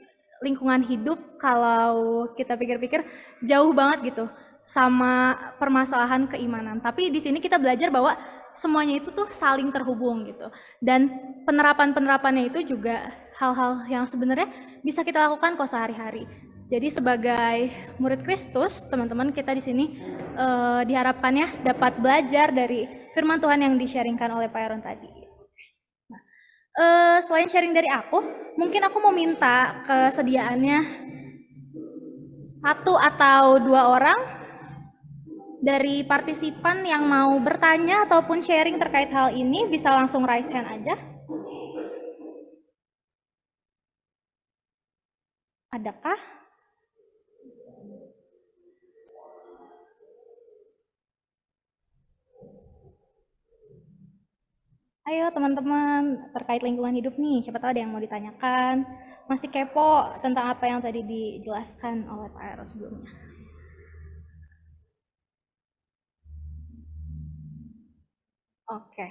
A: lingkungan hidup kalau kita pikir-pikir jauh banget gitu sama permasalahan keimanan. Tapi di sini kita belajar bahwa semuanya itu tuh saling terhubung gitu. Dan penerapannya itu juga hal-hal yang sebenarnya bisa kita lakukan kok sehari-hari. Jadi sebagai murid Kristus, teman-teman kita di sini diharapkannya dapat belajar dari firman Tuhan yang di-sharingkan oleh Pak Aaron tadi. Selain sharing dari aku, mungkin aku mau minta kesediaannya 1 atau 2 orang dari partisipan yang mau bertanya ataupun sharing terkait hal ini, bisa langsung raise hand aja. Adakah? Ayo teman-teman, terkait lingkungan hidup nih, siapa tahu ada yang mau ditanyakan. Masih kepo tentang apa yang tadi dijelaskan oleh Pak Aaron sebelumnya. Oke.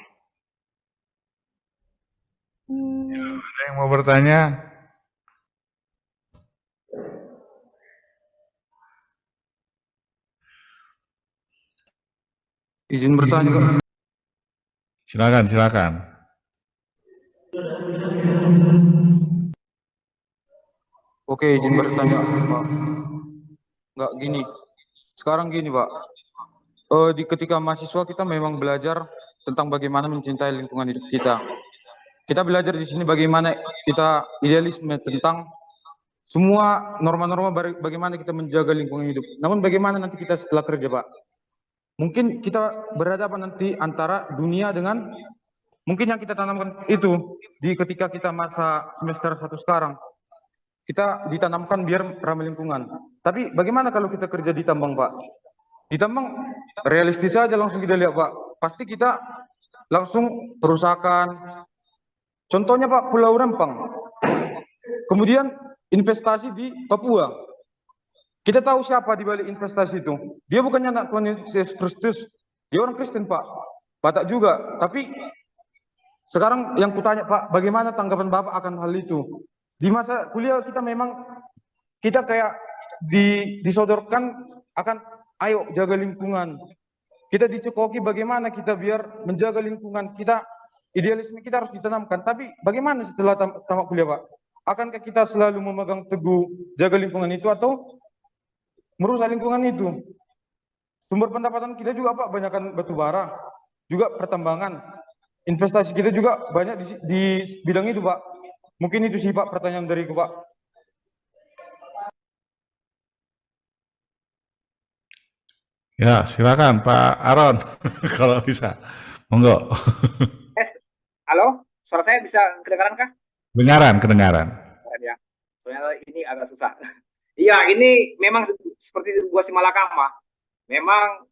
C: Ada yang mau bertanya?
D: Izin bertanya, Kak.
C: Silakan.
D: Oke, izin bertanya, Pak. Nggak gini. Sekarang gini, Pak. Ketika mahasiswa kita memang belajar tentang bagaimana mencintai lingkungan hidup kita. Kita belajar di sini bagaimana kita idealisme tentang semua norma-norma bagaimana kita menjaga lingkungan hidup. Namun bagaimana nanti kita setelah kerja, Pak? Mungkin kita berhadapan nanti antara dunia dengan mungkin yang kita tanamkan itu ketika kita masa semester 1 sekarang. Kita ditanamkan biar ramah lingkungan. Tapi bagaimana kalau kita kerja di tambang, Pak? Di tambang realistis saja langsung kita lihat, Pak. Pasti kita langsung perusakan. Contohnya Pak, Pulau Rempang. Kemudian investasi di Papua. Kita tahu siapa di balik investasi itu. Dia bukannya anak Tuhan Yesus Kristus. Dia orang Kristen, Pak. Batak juga. Tapi sekarang yang kutanya, Pak, bagaimana tanggapan Bapak akan hal itu? Di masa kuliah kita memang kita kayak disodorkan akan ayo jaga lingkungan. Kita dicekoki bagaimana kita biar menjaga lingkungan kita, idealisme kita harus ditanamkan. Tapi bagaimana setelah tamat kuliah, Pak? Akankah kita selalu memegang teguh jaga lingkungan itu, atau merusak lingkungan itu. Sumber pendapatan kita juga Pak, banyakkan batu bara, juga pertambangan. Investasi kita juga banyak di bidang itu Pak. Mungkin itu sih Pak pertanyaan dariku Pak.
C: Ya, silakan Pak Aron, kalau bisa. Monggo.
B: Halo, suara saya bisa kedengaran kah?
C: Kedengaran.
B: Ya, soalnya ini agak susah. Iya, ini memang seperti gua si Malakama. Memang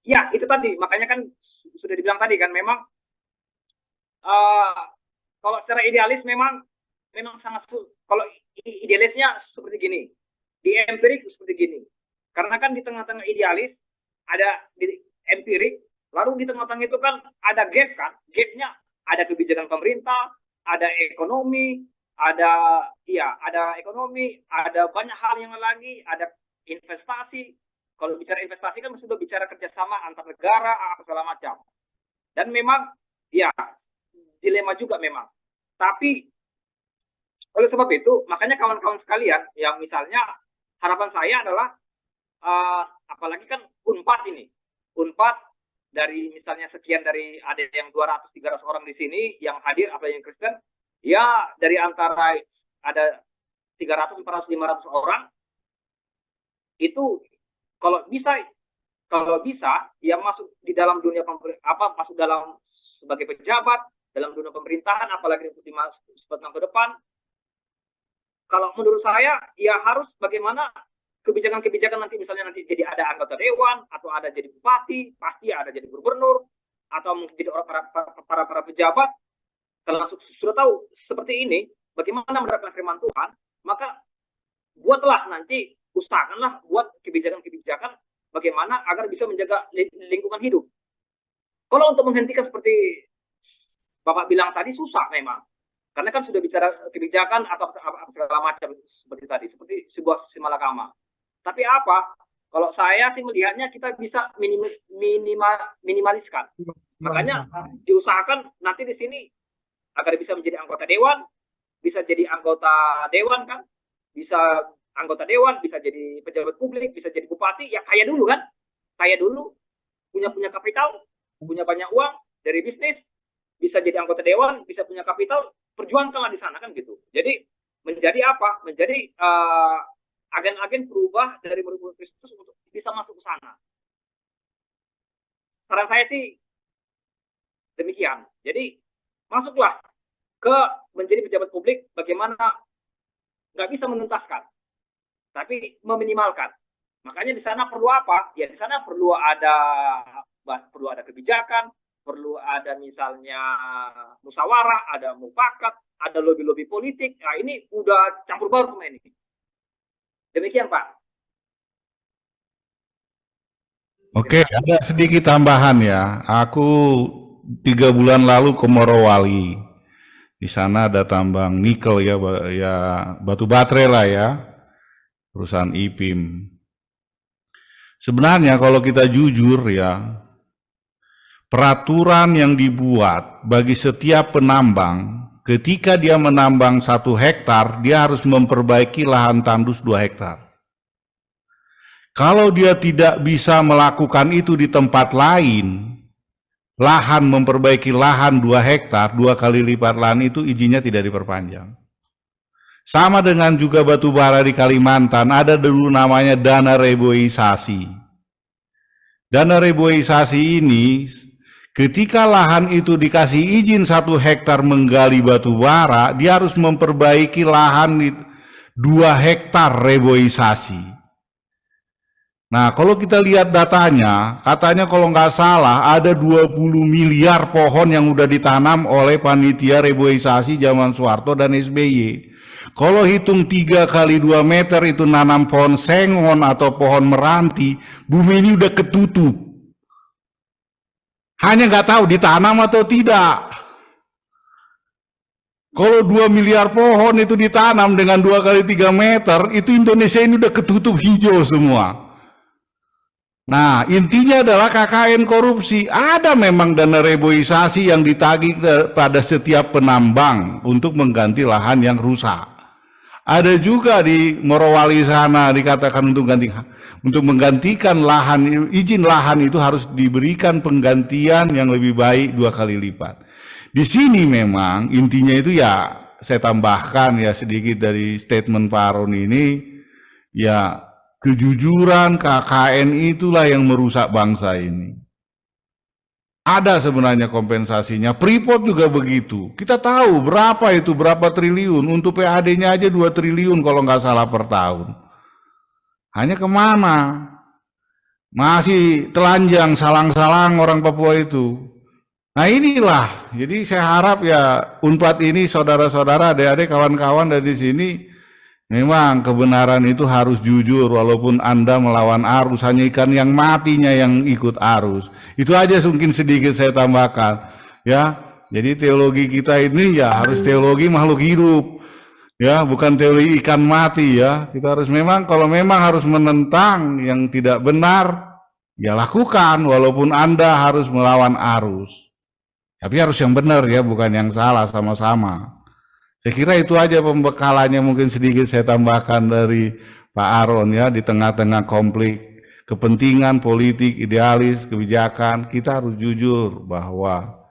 B: ya itu tadi, makanya kan sudah dibilang tadi kan memang kalau secara idealis memang sangat kalau idealisnya seperti gini, di empirik seperti gini. Karena kan di tengah-tengah idealis ada di empirik, lalu di tengah-tengah itu kan ada gap kan, gapnya ada kebijakan pemerintah, ada ekonomi, ada ekonomi, ada banyak hal yang lagi, ada investasi. Kalau bicara investasi kan sudah bicara kerjasama antar negara, segala macam. Dan memang ya dilema juga memang. Tapi oleh sebab itu, makanya kawan-kawan sekalian, yang misalnya harapan saya adalah apalagi kan Unpad ini, Unpad dari misalnya sekian dari ada yang 200-300 orang di sini yang hadir apa yang Kristen, ya dari antara ada 300, 400, 500 orang itu kalau bisa ya masuk di dalam dunia masuk dalam sebagai pejabat dalam dunia pemerintahan, apalagi untuk 10 tahun ke depan. Kalau menurut saya ya harus bagaimana kebijakan-kebijakan nanti misalnya nanti jadi ada anggota dewan atau ada jadi bupati, pasti ada jadi gubernur atau mungkin jadi para pejabat. Kalau sudah tahu seperti ini bagaimana menerapkan firman Tuhan, maka buatlah nanti, usahakanlah buat kebijakan-kebijakan bagaimana agar bisa menjaga lingkungan hidup. Kalau untuk menghentikan seperti Bapak bilang tadi susah memang. Karena kan sudah bicara kebijakan atau segala macam seperti tadi, seperti sebuah simalakama. Tapi apa? Kalau saya sih melihatnya kita bisa minimaliskan. Makanya diusahakan nanti di sini agar bisa menjadi anggota dewan, bisa jadi anggota dewan kan, bisa anggota dewan, bisa jadi pejabat publik, bisa jadi bupati, ya kaya dulu kan, kaya dulu, punya kapital, punya banyak uang dari bisnis, bisa jadi anggota dewan, bisa punya kapital, perjuangkanlah di sana kan gitu. Jadi menjadi apa? Menjadi agen-agen berubah dari murid Kristus untuk bisa masuk ke sana. Saran saya sih demikian. Jadi masuklah ke menjadi pejabat publik, bagaimana nggak bisa menuntaskan, tapi meminimalkan. Makanya di sana perlu apa? Ya di sana perlu ada kebijakan, perlu ada misalnya musyawarah, ada mufakat, ada lobby-lobby politik. Nah ini udah campur baur semua ini. Demikian Pak.
C: Oke, ada sedikit tambahan ya. Aku 3 bulan lalu ke Morowali. Di sana ada tambang nikel ya batu baterai lah ya, perusahaan IPIM. Sebenarnya kalau kita jujur ya, peraturan yang dibuat bagi setiap penambang, ketika dia menambang 1 hektar, dia harus memperbaiki lahan tandus 2 hektar. Kalau dia tidak bisa melakukan itu di tempat lain, memperbaiki lahan 2 hektar, 2 kali lipat lahan itu izinnya tidak diperpanjang. Sama dengan juga batu bara di Kalimantan, ada dulu namanya dana reboisasi. Dana reboisasi ini, ketika lahan itu dikasih izin 1 hektar menggali batu bara, dia harus memperbaiki lahan 2 hektar reboisasi. Nah, kalau kita lihat datanya, katanya kalau nggak salah ada 20 miliar pohon yang udah ditanam oleh panitia reboisasi zaman Soeharto dan SBY. Kalau hitung 3 kali 2 meter itu nanam pohon sengon atau pohon meranti, bumi ini udah ketutup. Hanya nggak tahu ditanam atau tidak. Kalau 2 miliar pohon itu ditanam dengan 2 kali 3 meter, itu Indonesia ini udah ketutup hijau semua. Nah, intinya adalah KKN korupsi. Ada memang dana reboisasi yang ditagih pada setiap penambang untuk mengganti lahan yang rusak. Ada juga di Morowali sana dikatakan untuk menggantikan lahan, izin lahan itu harus diberikan penggantian yang lebih baik 2 kali lipat. Di sini memang intinya itu ya saya tambahkan ya sedikit dari statement Pak Aron ini, ya kejujuran KKN itulah yang merusak bangsa ini. Ada sebenarnya kompensasinya, Freeport juga begitu. Kita tahu berapa triliun, untuk PAD-nya aja 2 triliun kalau nggak salah per tahun. Hanya kemana? Masih telanjang, salang-salang orang Papua itu. Nah inilah, jadi saya harap ya Unpad ini saudara-saudara, adik-adik, kawan-kawan dari sini, memang kebenaran itu harus jujur walaupun Anda melawan arus, hanya ikan yang matinya yang ikut arus. Itu aja mungkin sedikit saya tambahkan. Ya, jadi teologi kita ini ya harus teologi makhluk hidup. Ya, bukan teologi ikan mati ya. Kita harus memang kalau memang harus menentang yang tidak benar, ya lakukan walaupun Anda harus melawan arus. Tapi harus yang benar ya, bukan yang salah sama-sama. Saya kira itu aja pembekalannya mungkin sedikit saya tambahkan dari Pak Aron ya, di tengah-tengah konflik kepentingan politik, idealis, kebijakan, kita harus jujur bahwa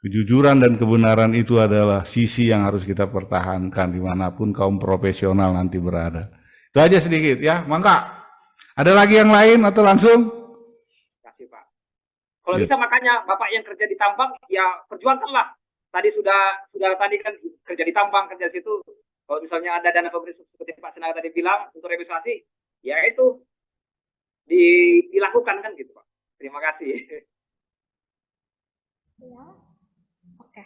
C: kejujuran dan kebenaran itu adalah sisi yang harus kita pertahankan dimanapun kaum profesional nanti berada. Itu aja sedikit ya, Mangga. Ada lagi yang lain atau langsung?
B: Terima kasih Pak. Kalau
C: Ya.
B: bisa makanya Bapak yang kerja di tambang, ya perjuangkanlah. Tadi sudah tadi kan kerja di tambang, kerja di situ. Kalau misalnya ada dana pemerintah seperti Pak Senaga tadi bilang untuk revitalisasi, ya itu dilakukan kan gitu Pak. Terima kasih.
A: Ya. Oke.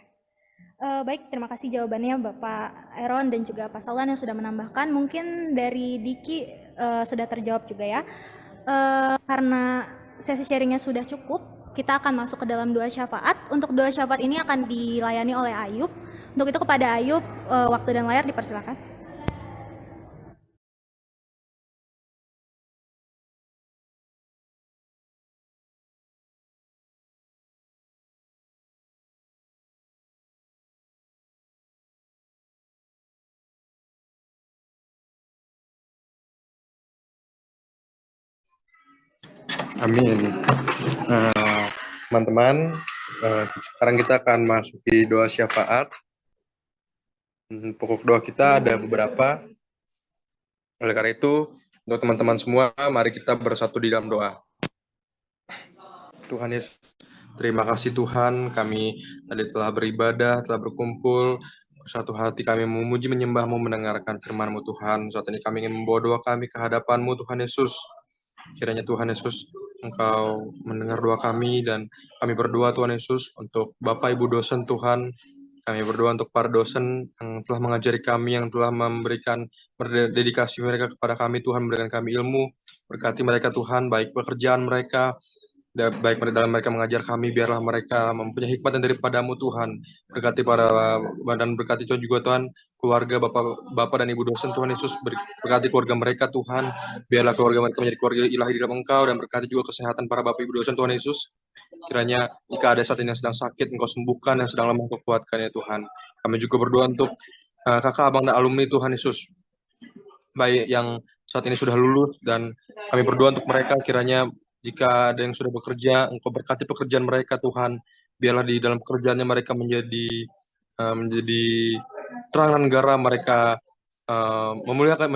A: Baik, terima kasih jawabannya Bapak Aaron dan juga Pak Saulan yang sudah menambahkan. Mungkin dari Diki sudah terjawab juga ya. Karena sesi sharingnya sudah cukup, kita akan masuk ke dalam doa syafaat. Untuk doa syafaat ini akan dilayani oleh Ayub. Untuk itu kepada Ayub, waktu dan layar dipersilakan.
H: Amin. Teman-teman, sekarang kita akan masuki doa syafaat. Pokok doa kita ada beberapa. Oleh karena itu, untuk teman-teman semua, mari kita bersatu di dalam doa. Tuhan Yesus, terima kasih Tuhan, kami tadi telah beribadah, telah berkumpul, satu hati kami memuji, menyembah-Mu, mendengarkan firman-Mu Tuhan. Saat ini kami ingin membawa doa kami ke hadapan-Mu Tuhan Yesus. Kiranya Tuhan Yesus, Engkau mendengar doa kami, dan kami berdoa Tuhan Yesus untuk Bapak Ibu dosen Tuhan. Kami berdoa untuk para dosen yang telah mengajari kami, yang telah memberikan dedikasi mereka kepada kami Tuhan, memberikan kami ilmu. Berkati mereka Tuhan, baik pekerjaan mereka, baik dalam mereka mengajar kami, biarlah mereka mempunyai hikmat yang daripada-Mu Tuhan. Berkati para dan berkati juga Tuhan keluarga Bapak dan Ibu dosen Tuhan Yesus, berkati keluarga mereka Tuhan, biarlah keluarga mereka menjadi keluarga ilahi di dalam Engkau, dan berkati juga kesehatan para Bapak Ibu dosen Tuhan Yesus. Kiranya jika ada saat ini yang sedang sakit, Engkau sembuhkan, yang sedang lemah Engkau kuatkan ya Tuhan. Kami juga berdoa untuk kakak, abang, dan alumni Tuhan Yesus, baik yang saat ini sudah lulus, dan kami berdoa untuk mereka, kiranya jika ada yang sudah bekerja, Engkau berkati pekerjaan mereka Tuhan, biarlah di dalam pekerjaannya mereka menjadi terang dan garam, mereka memuliakan,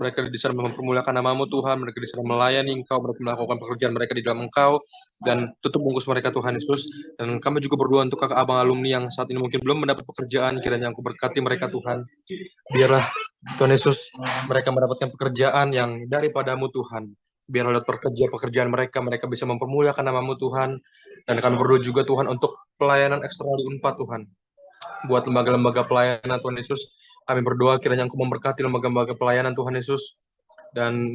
H: mereka di sana mempermuliakan nama-Mu Tuhan, mereka di sana melayani Engkau, mereka melakukan pekerjaan mereka di dalam Engkau, dan tutup bungkus mereka Tuhan Yesus. Dan kami juga berdoa untuk kakak abang alumni yang saat ini mungkin belum mendapat pekerjaan, kiranya Engkau berkati mereka Tuhan, biarlah Tuhan Yesus mereka mendapatkan pekerjaan yang daripada-Mu Tuhan, biarlah lewat pekerjaan mereka bisa mempermuliakan nama-Mu Tuhan. Dan kami berdoa juga Tuhan untuk pelayanan eksternal di Unpad Tuhan, buat lembaga-lembaga pelayanan Tuhan Yesus. Kami berdoa kiranya Engkau memberkati lembaga-lembaga pelayanan Tuhan Yesus, dan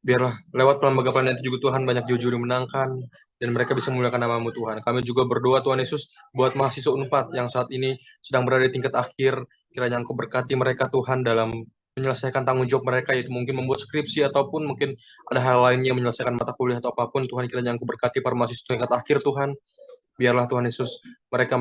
H: biarlah lewat lembaga pelayanan itu juga Tuhan banyak jujur dimenangkan, dan mereka bisa memuliakan nama-Mu Tuhan. Kami juga berdoa Tuhan Yesus buat mahasiswa Unpad yang saat ini sedang berada di tingkat akhir, kiranya Engkau berkati mereka Tuhan dalam menyelesaikan tanggung jawab mereka, yaitu mungkin membuat skripsi ataupun mungkin ada hal lainnya, menyelesaikan mata kuliah atau apapun. Tuhan, kiranya Engkau berkati para mahasiswa tingkat akhir Tuhan. Biarlah Tuhan Yesus mereka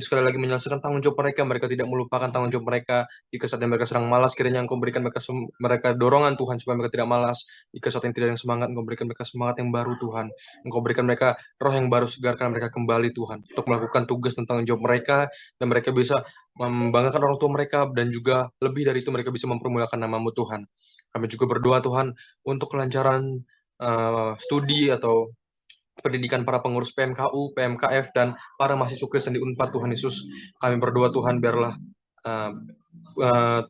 H: sekali lagi menyelesaikan tanggung jawab mereka. Mereka tidak melupakan tanggung jawab mereka. Jika saat yang mereka sedang malas, kiranya Engkau berikan mereka dorongan Tuhan supaya mereka tidak malas. Jika saat yang tidak ada yang semangat, Engkau berikan mereka semangat yang baru Tuhan. Engkau berikan mereka roh yang baru, segarkan mereka kembali Tuhan untuk melakukan tugas dan tanggung jawab mereka, dan mereka bisa membanggakan orang tua mereka, dan juga lebih dari itu mereka bisa mempermuliakan nama-Mu Tuhan. Kami juga berdoa Tuhan untuk kelancaran studi atau pendidikan para pengurus PMKU, PMKF, dan para mahasiswa Kristen di Unpad Tuhan Yesus. Kami berdoa Tuhan biarlah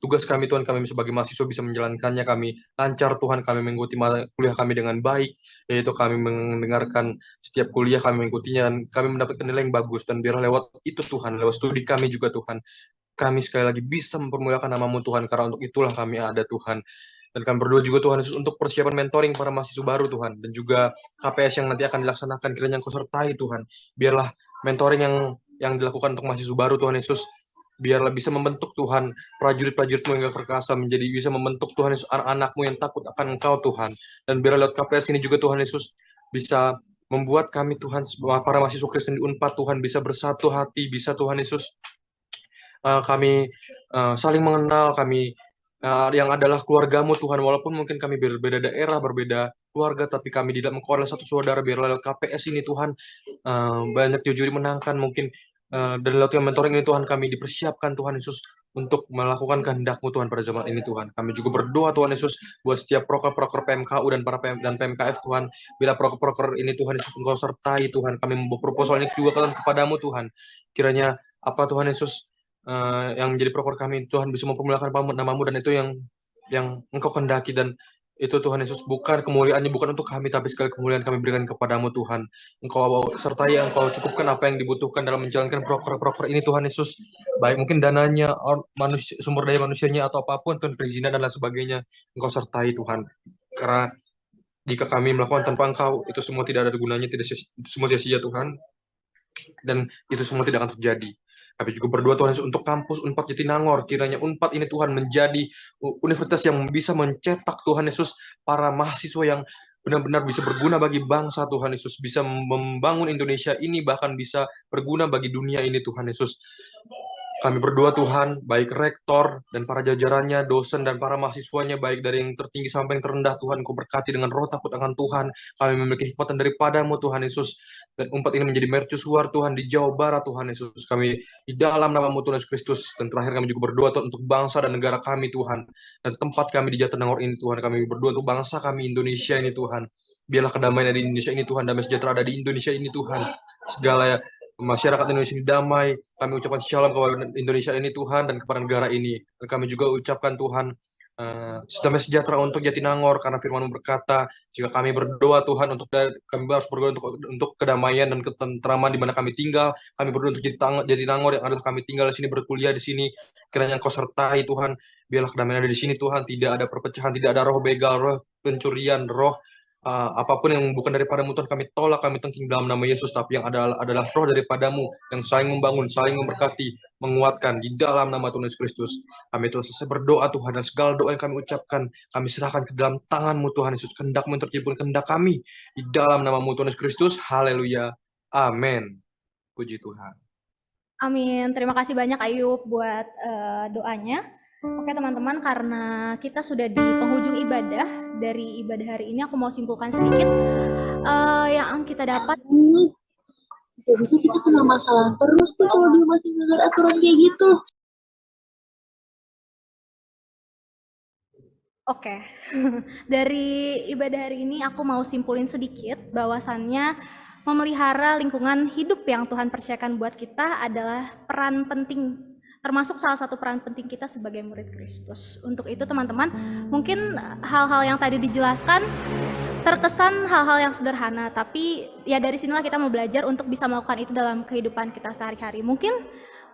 H: tugas kami Tuhan, kami sebagai mahasiswa bisa menjalankannya, kami lancar Tuhan, kami mengikuti kuliah kami dengan baik, yaitu kami mendengarkan setiap kuliah, kami mengikutinya, dan kami mendapatkan nilai yang bagus, dan biarlah lewat itu Tuhan, lewat studi kami juga Tuhan, kami sekali lagi bisa mempermuliakan nama-Mu Tuhan, karena untuk itulah kami ada Tuhan. Dan kami berdoa juga Tuhan Yesus untuk persiapan mentoring para mahasiswa baru Tuhan, dan juga KPS yang nanti akan dilaksanakan, kiranya Engkau sertai Tuhan. Biarlah mentoring yang dilakukan untuk mahasiswa baru Tuhan Yesus, biarlah bisa membentuk Tuhan prajurit-prajurit-Mu yang perkasa, menjadi bisa membentuk Tuhan Yesus anak-anak-Mu yang takut akan Engkau Tuhan. Dan biarlah lewat KPS ini juga Tuhan Yesus bisa membuat kami Tuhan, para mahasiswa Kristen di Unpad Tuhan, bisa bersatu hati, bisa Tuhan Yesus kami saling mengenal, kami yang adalah keluarga-Mu Tuhan, walaupun mungkin kami berbeda daerah, berbeda keluarga, tapi kami tidak mengkau satu saudara. Biarlah lewat KPS ini Tuhan banyak jujur menangkan mungkin, dan lewat mentoring ini Tuhan kami dipersiapkan Tuhan Yesus untuk melakukan kehendak-Mu Tuhan pada zaman ini Tuhan. Kami juga berdoa Tuhan Yesus buat setiap proker-proker PMKU dan para dan PMKF Tuhan. Bila proker-proker ini Tuhan Yesus Engkau sertai Tuhan, kami membawa proposal ini juga kepadamu Tuhan. Kiranya apa Tuhan Yesus yang menjadi proker kami Tuhan bisa mempermuliakan nama-Mu, dan itu yang Engkau kehendaki, dan itu Tuhan Yesus bukan kemuliaannya bukan untuk kami, tapi sekali kemuliaan kami berikan kepadamu Tuhan. Engkau sertai, Engkau cukupkan apa yang dibutuhkan dalam menjalankan proker-proker ini Tuhan Yesus, baik mungkin dananya, sumber daya manusianya, atau apapun Tuhan, perizinan dan lain sebagainya. Engkau sertai Tuhan, karena jika kami melakukan tanpa Engkau, itu semua tidak ada gunanya, semua sia-sia Tuhan, dan itu semua tidak akan terjadi. Kami juga berdoa Tuhan Yesus untuk kampus Unpad Jatinangor. Kiranya Unpad ini Tuhan menjadi universitas yang bisa mencetak Tuhan Yesus para mahasiswa yang benar-benar bisa berguna bagi bangsa Tuhan Yesus, bisa membangun Indonesia ini, bahkan bisa berguna bagi dunia ini Tuhan Yesus. Kami berdoa Tuhan, baik rektor dan para jajarannya, dosen dan para mahasiswanya, baik dari yang tertinggi sampai yang terendah Tuhan, Kau berkati dengan roh takut akan Tuhan. Kami memiliki hikmatan daripadamu Tuhan Yesus, dan Unpad ini menjadi mercusuar Tuhan di Jawa Barat Tuhan Yesus. Kami di dalam nama-Mu Tuhan Yesus Kristus. Dan terakhir kami juga berdoa Tuhan untuk bangsa dan negara kami Tuhan, dan tempat kami di Jatinangor ini Tuhan. Kami berdoa untuk bangsa kami Indonesia ini Tuhan. Biarlah kedamaian di Indonesia ini Tuhan, damai sejahtera ada di Indonesia ini Tuhan. Segala masyarakat Indonesia ini damai. Kami ucapkan shalom kepada Indonesia ini Tuhan, dan kepada negara ini. Dan kami juga ucapkan Tuhan damai sejahtera untuk Jatinangor, karena firman-Mu berkata, jika kami berdoa Tuhan kami harus berdoa untuk kedamaian dan ketentraman di mana kami tinggal. Kami berdoa untuk Jatinangor yang ada kami tinggal di sini, berkuliah di sini. Kiranya Engkau sertai Tuhan. Biarlah kedamaian ada di sini Tuhan. Tidak ada perpecahan, tidak ada roh begal, roh pencurian, roh apapun yang bukan daripada-Mu Tuhan, kami tolak, kami tengking dalam nama Yesus. Tapi yang adalah roh daripada-Mu yang saling membangun, saling memberkati, menguatkan di dalam nama Tuhan Yesus Kristus. Kami telah selesai berdoa Tuhan, dan segala doa yang kami ucapkan kami serahkan ke dalam tangan-Mu Tuhan Yesus. Kehendak-Mu yang tercipta, kehendak kami di dalam nama-Mu Tuhan Yesus Kristus. Haleluya, amin. Puji Tuhan.
A: Amin. Terima kasih banyak Ayub buat doanya. Oke teman-teman, karena kita sudah di penghujung ibadah dari ibadah hari ini, aku mau simpulkan sedikit yang kita dapat.
F: Bisa-bisa kita kena masalah terus tuh kalau dia masih ngelanggar aturan kayak gitu.
A: Oke, dari ibadah hari ini aku mau simpulin sedikit bahwasannya memelihara lingkungan hidup yang Tuhan percayakan buat kita adalah peran penting, termasuk salah satu peran penting kita sebagai murid Kristus. Untuk itu teman-teman, mungkin hal-hal yang tadi dijelaskan terkesan hal-hal yang sederhana, tapi ya dari sinilah kita mau belajar untuk bisa melakukan itu dalam kehidupan kita sehari-hari. Mungkin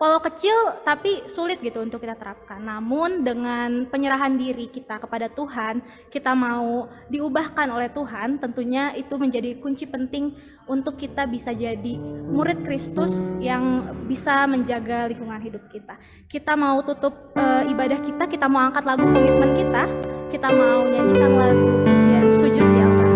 A: walau kecil tapi sulit gitu untuk kita terapkan. Namun dengan penyerahan diri kita kepada Tuhan, kita mau diubahkan oleh Tuhan, tentunya itu menjadi kunci penting untuk kita bisa jadi murid Kristus yang bisa menjaga lingkungan hidup kita. Kita mau tutup ibadah kita mau angkat lagu komitmen kita mau nyanyikan lagu pujian sujud di altar.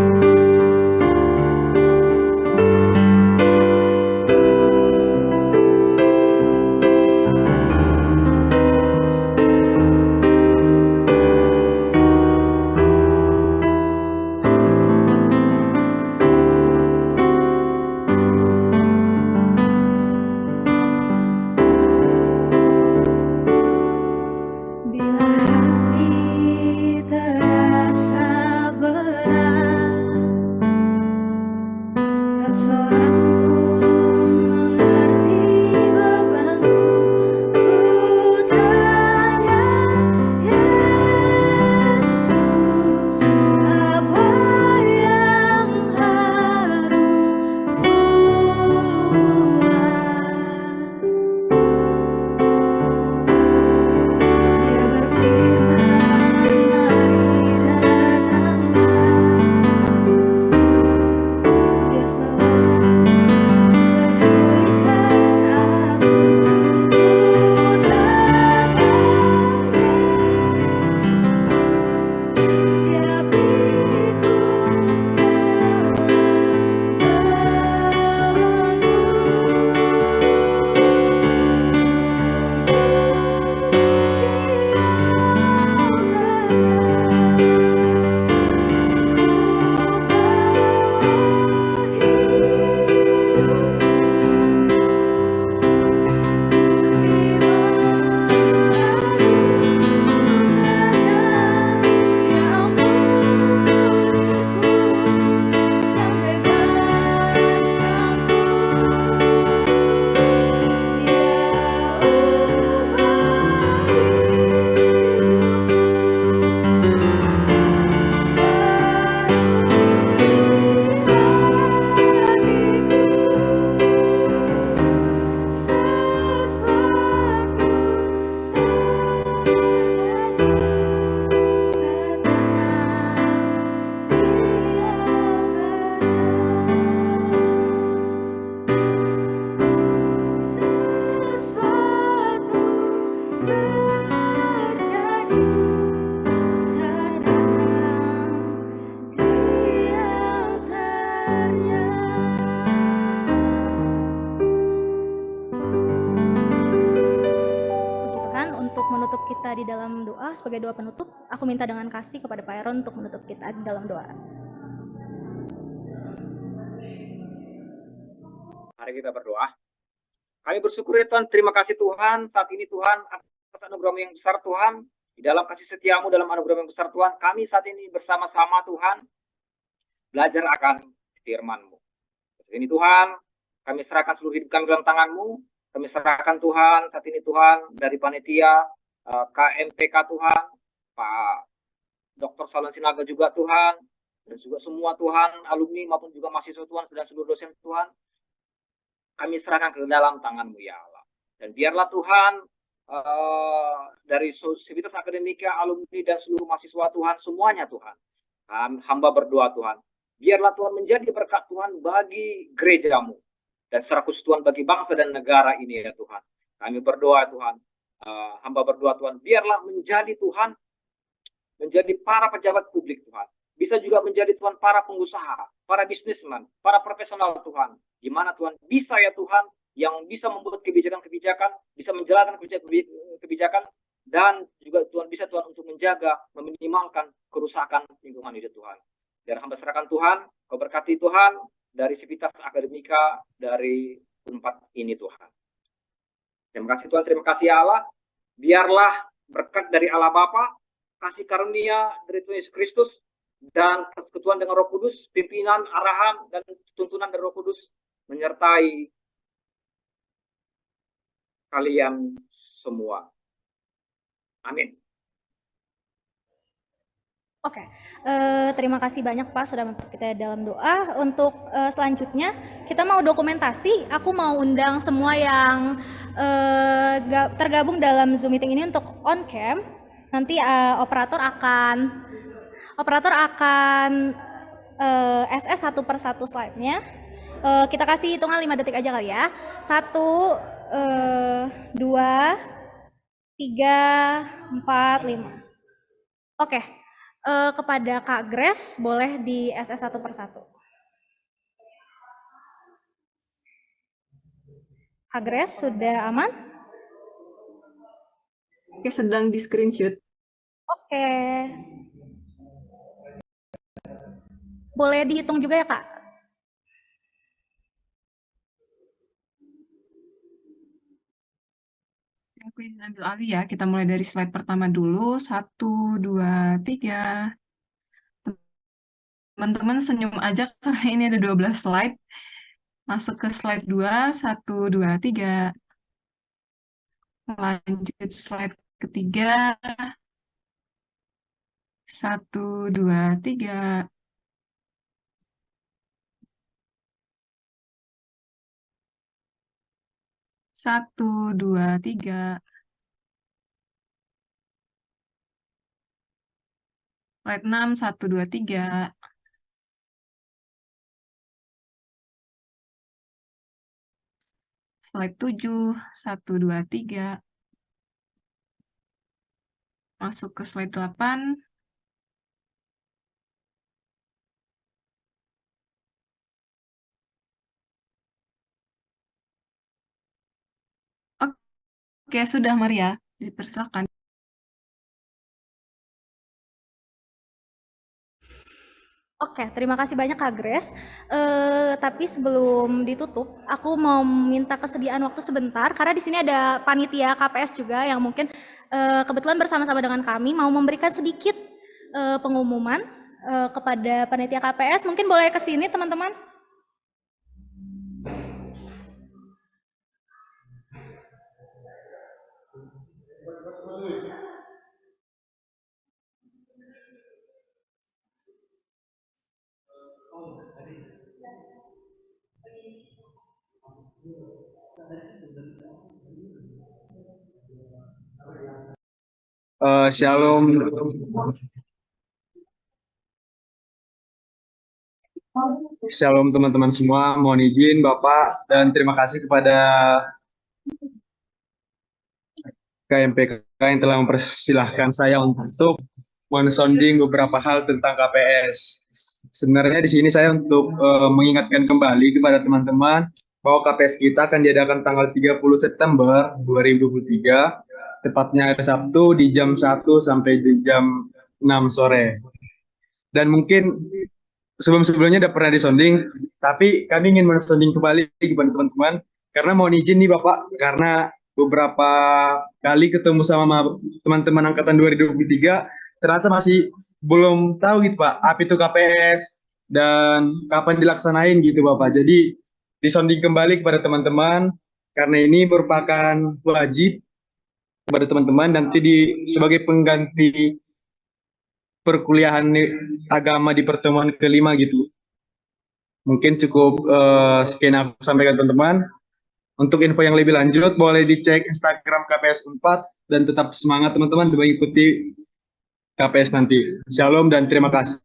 A: menutup kita di dalam doa sebagai doa penutup. Aku minta dengan kasih kepada Pak Aaron untuk menutup kita di dalam doa.
B: Mari kita berdoa. Kami bersyukur ya Tuhan, terima kasih Tuhan, saat ini Tuhan, atas anugerah yang besar Tuhan, di dalam kasih setiamu, dalam anugerah yang besar Tuhan, kami saat ini bersama-sama Tuhan, belajar akan firman-Mu. Ini Tuhan, kami serahkan seluruh hidup kami dalam tangan-Mu, kami serahkan Tuhan, saat ini Tuhan, dari panitia, KMPK Tuhan, Pak Dr. Salon Sinaga juga Tuhan, dan juga semua Tuhan, alumni maupun juga mahasiswa Tuhan, dan seluruh dosen Tuhan, kami serahkan ke dalam tangan-Mu ya Allah. Dan biarlah Tuhan, dari Sivitas Akademika, alumni dan seluruh mahasiswa Tuhan, semuanya Tuhan, hamba berdoa Tuhan, biarlah Tuhan menjadi berkat Tuhan bagi gereja-Mu, dan secara khusus Tuhan bagi bangsa dan negara ini ya Tuhan. Kami berdoa Tuhan, hamba berdoa Tuhan, biarlah menjadi Tuhan, menjadi para pejabat publik Tuhan, bisa juga menjadi Tuhan para pengusaha, para bisnismen, para profesional Tuhan, di mana Tuhan bisa ya Tuhan, yang bisa membuat kebijakan-kebijakan, bisa menjalankan kebijakan, dan juga Tuhan bisa Tuhan untuk menjaga, meminimalkan kerusakan lingkungan hidup Tuhan. Biar hamba serahkan Tuhan, Kau berkati Tuhan, dari Sivitas Akademika, dari tempat ini Tuhan. Terima kasih Tuhan, terima kasih Allah. Biarlah berkat dari Allah Bapa, kasih karunia dari Tuhan Yesus Kristus, dan persekutuan dengan Roh Kudus, pimpinan, arahan, dan tuntunan dari Roh Kudus menyertai kalian semua. Amin.
A: Oke, terima kasih banyak Pak sudah membantu kita dalam doa. Untuk selanjutnya kita mau dokumentasi. Aku mau undang semua yang tergabung dalam Zoom meeting ini untuk on cam. Nanti operator akan SS satu per satu slide-nya. Kita kasih hitungan 5 detik aja kali ya. 1, 2, 3, 4, 5. Oke, kepada Kak Grace boleh di SS satu per satu. Kak Grace sudah aman?
I: Oke, sedang di screenshot.
A: Oke. Boleh dihitung juga ya Kak?
I: Aku ambil alih ya, kita mulai dari slide pertama dulu. 1, 2, 3. Teman-teman senyum aja karena ini ada 12 slide. Masuk ke slide 2, 1, 2, 3. Lanjut slide ketiga. 1, 2, 3. Satu, dua, tiga. Slide 6, 1, 2, 3. Slide 7, 1, 2, 3. Masuk ke slide 8. Oke, sudah Maria, dipersilakan.
A: Oke, terima kasih banyak Kak Grace. Tapi sebelum ditutup, aku mau minta kesediaan waktu sebentar karena di sini ada panitia KPS juga yang mungkin kebetulan bersama-sama dengan kami mau memberikan sedikit pengumuman kepada panitia KPS. Mungkin boleh ke sini teman-teman.
J: Shalom. Shalom teman-teman semua, mohon izin Bapak dan terima kasih kepada KMPK yang telah mempersilahkan saya untuk men-sounding beberapa hal tentang KPS. Sebenarnya di sini saya untuk mengingatkan kembali kepada teman-teman bahwa KPS kita akan diadakan tanggal 30 September 2023 tepatnya hari Sabtu di jam 1 sampai di jam 6 sore. Dan mungkin sebelum-sebelumnya udah pernah disonding, tapi kami ingin mensonding kembali kepada teman-teman, karena mohon izin nih Bapak, karena beberapa kali ketemu sama teman-teman angkatan 2023, ternyata masih belum tahu gitu Pak, apa itu KPS dan kapan dilaksanain gitu Bapak. Jadi disonding kembali kepada teman-teman, karena ini merupakan wajib kepada teman-teman nanti sebagai pengganti perkuliahan agama di pertemuan kelima gitu. Mungkin cukup sekian aku sampaikan teman-teman. Untuk info yang lebih lanjut boleh dicek Instagram KPS Unpad dan tetap semangat teman-teman mengikuti KPS nanti. Shalom dan terima kasih.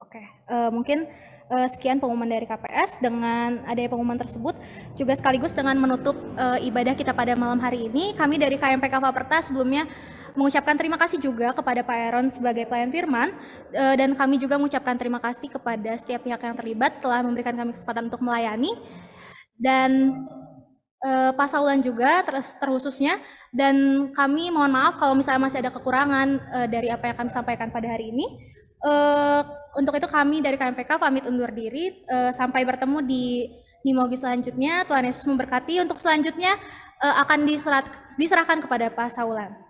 A: Oke, mungkin sekian pengumuman dari KPS. Dengan adanya pengumuman tersebut juga sekaligus dengan menutup ibadah kita pada malam hari ini, kami dari KMP Faperta sebelumnya mengucapkan terima kasih juga kepada Pak Aaron sebagai pelayan firman, dan kami juga mengucapkan terima kasih kepada setiap pihak yang terlibat telah memberikan kami kesempatan untuk melayani, dan Pak Saulan juga terkhususnya, dan kami mohon maaf kalau misalnya masih ada kekurangan dari apa yang kami sampaikan pada hari ini. Untuk itu kami dari KMPK pamit undur diri, sampai bertemu di Mimogi selanjutnya. Tuhan Yesus memberkati. Untuk selanjutnya akan diserahkan kepada Pak Saulan.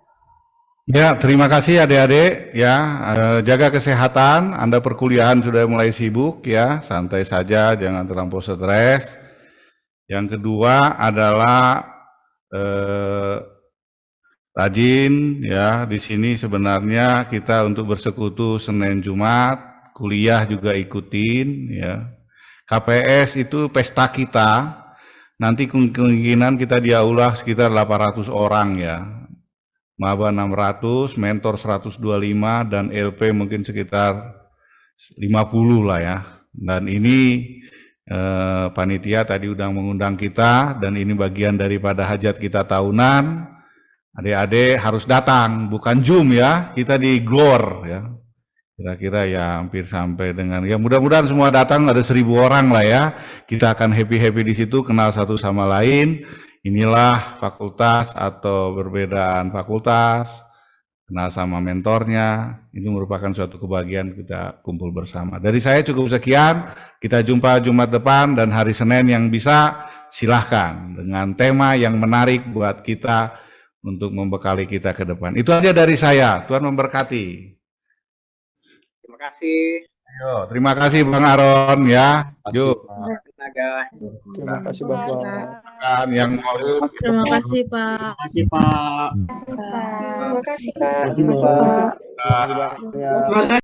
C: Ya, terima kasih adik-adik ya, jaga kesehatan. Anda perkuliahan sudah mulai sibuk ya, santai saja, jangan terlampau stres. Yang kedua adalah rajin ya, di sini sebenarnya kita untuk bersekutu Senin Jumat, kuliah juga ikutin ya. KPS itu pesta kita, nanti kemungkinan kita di aula sekitar 800 orang ya. Maba 600, mentor 125, dan LP mungkin sekitar 50 lah ya. Dan ini panitia tadi udah mengundang kita, dan ini bagian daripada hajat kita tahunan. Adik-adik harus datang, bukan Zoom ya, kita di Glor ya. Kira-kira ya hampir sampai dengan, ya mudah-mudahan semua datang, ada 1000 orang lah ya. Kita akan happy-happy di situ, kenal satu sama lain. Inilah fakultas atau perbedaan fakultas, kenal sama mentornya, ini merupakan suatu kebahagiaan kita kumpul bersama. Dari saya cukup sekian, kita jumpa Jumat depan dan hari Senin yang bisa, silahkan dengan tema yang menarik buat kita untuk membekali kita ke depan. Itu aja dari saya, Tuhan memberkati.
B: Terima kasih.
C: Yo, terima kasih Bang Aaron ya. Yuk.
E: Terima kasih Bapak.
C: Yang mau
F: Terima kasih Pak.
E: Terima kasih Pak.
F: Terima kasih Pak.
E: Terima kasih Pak.
C: Terima kasih.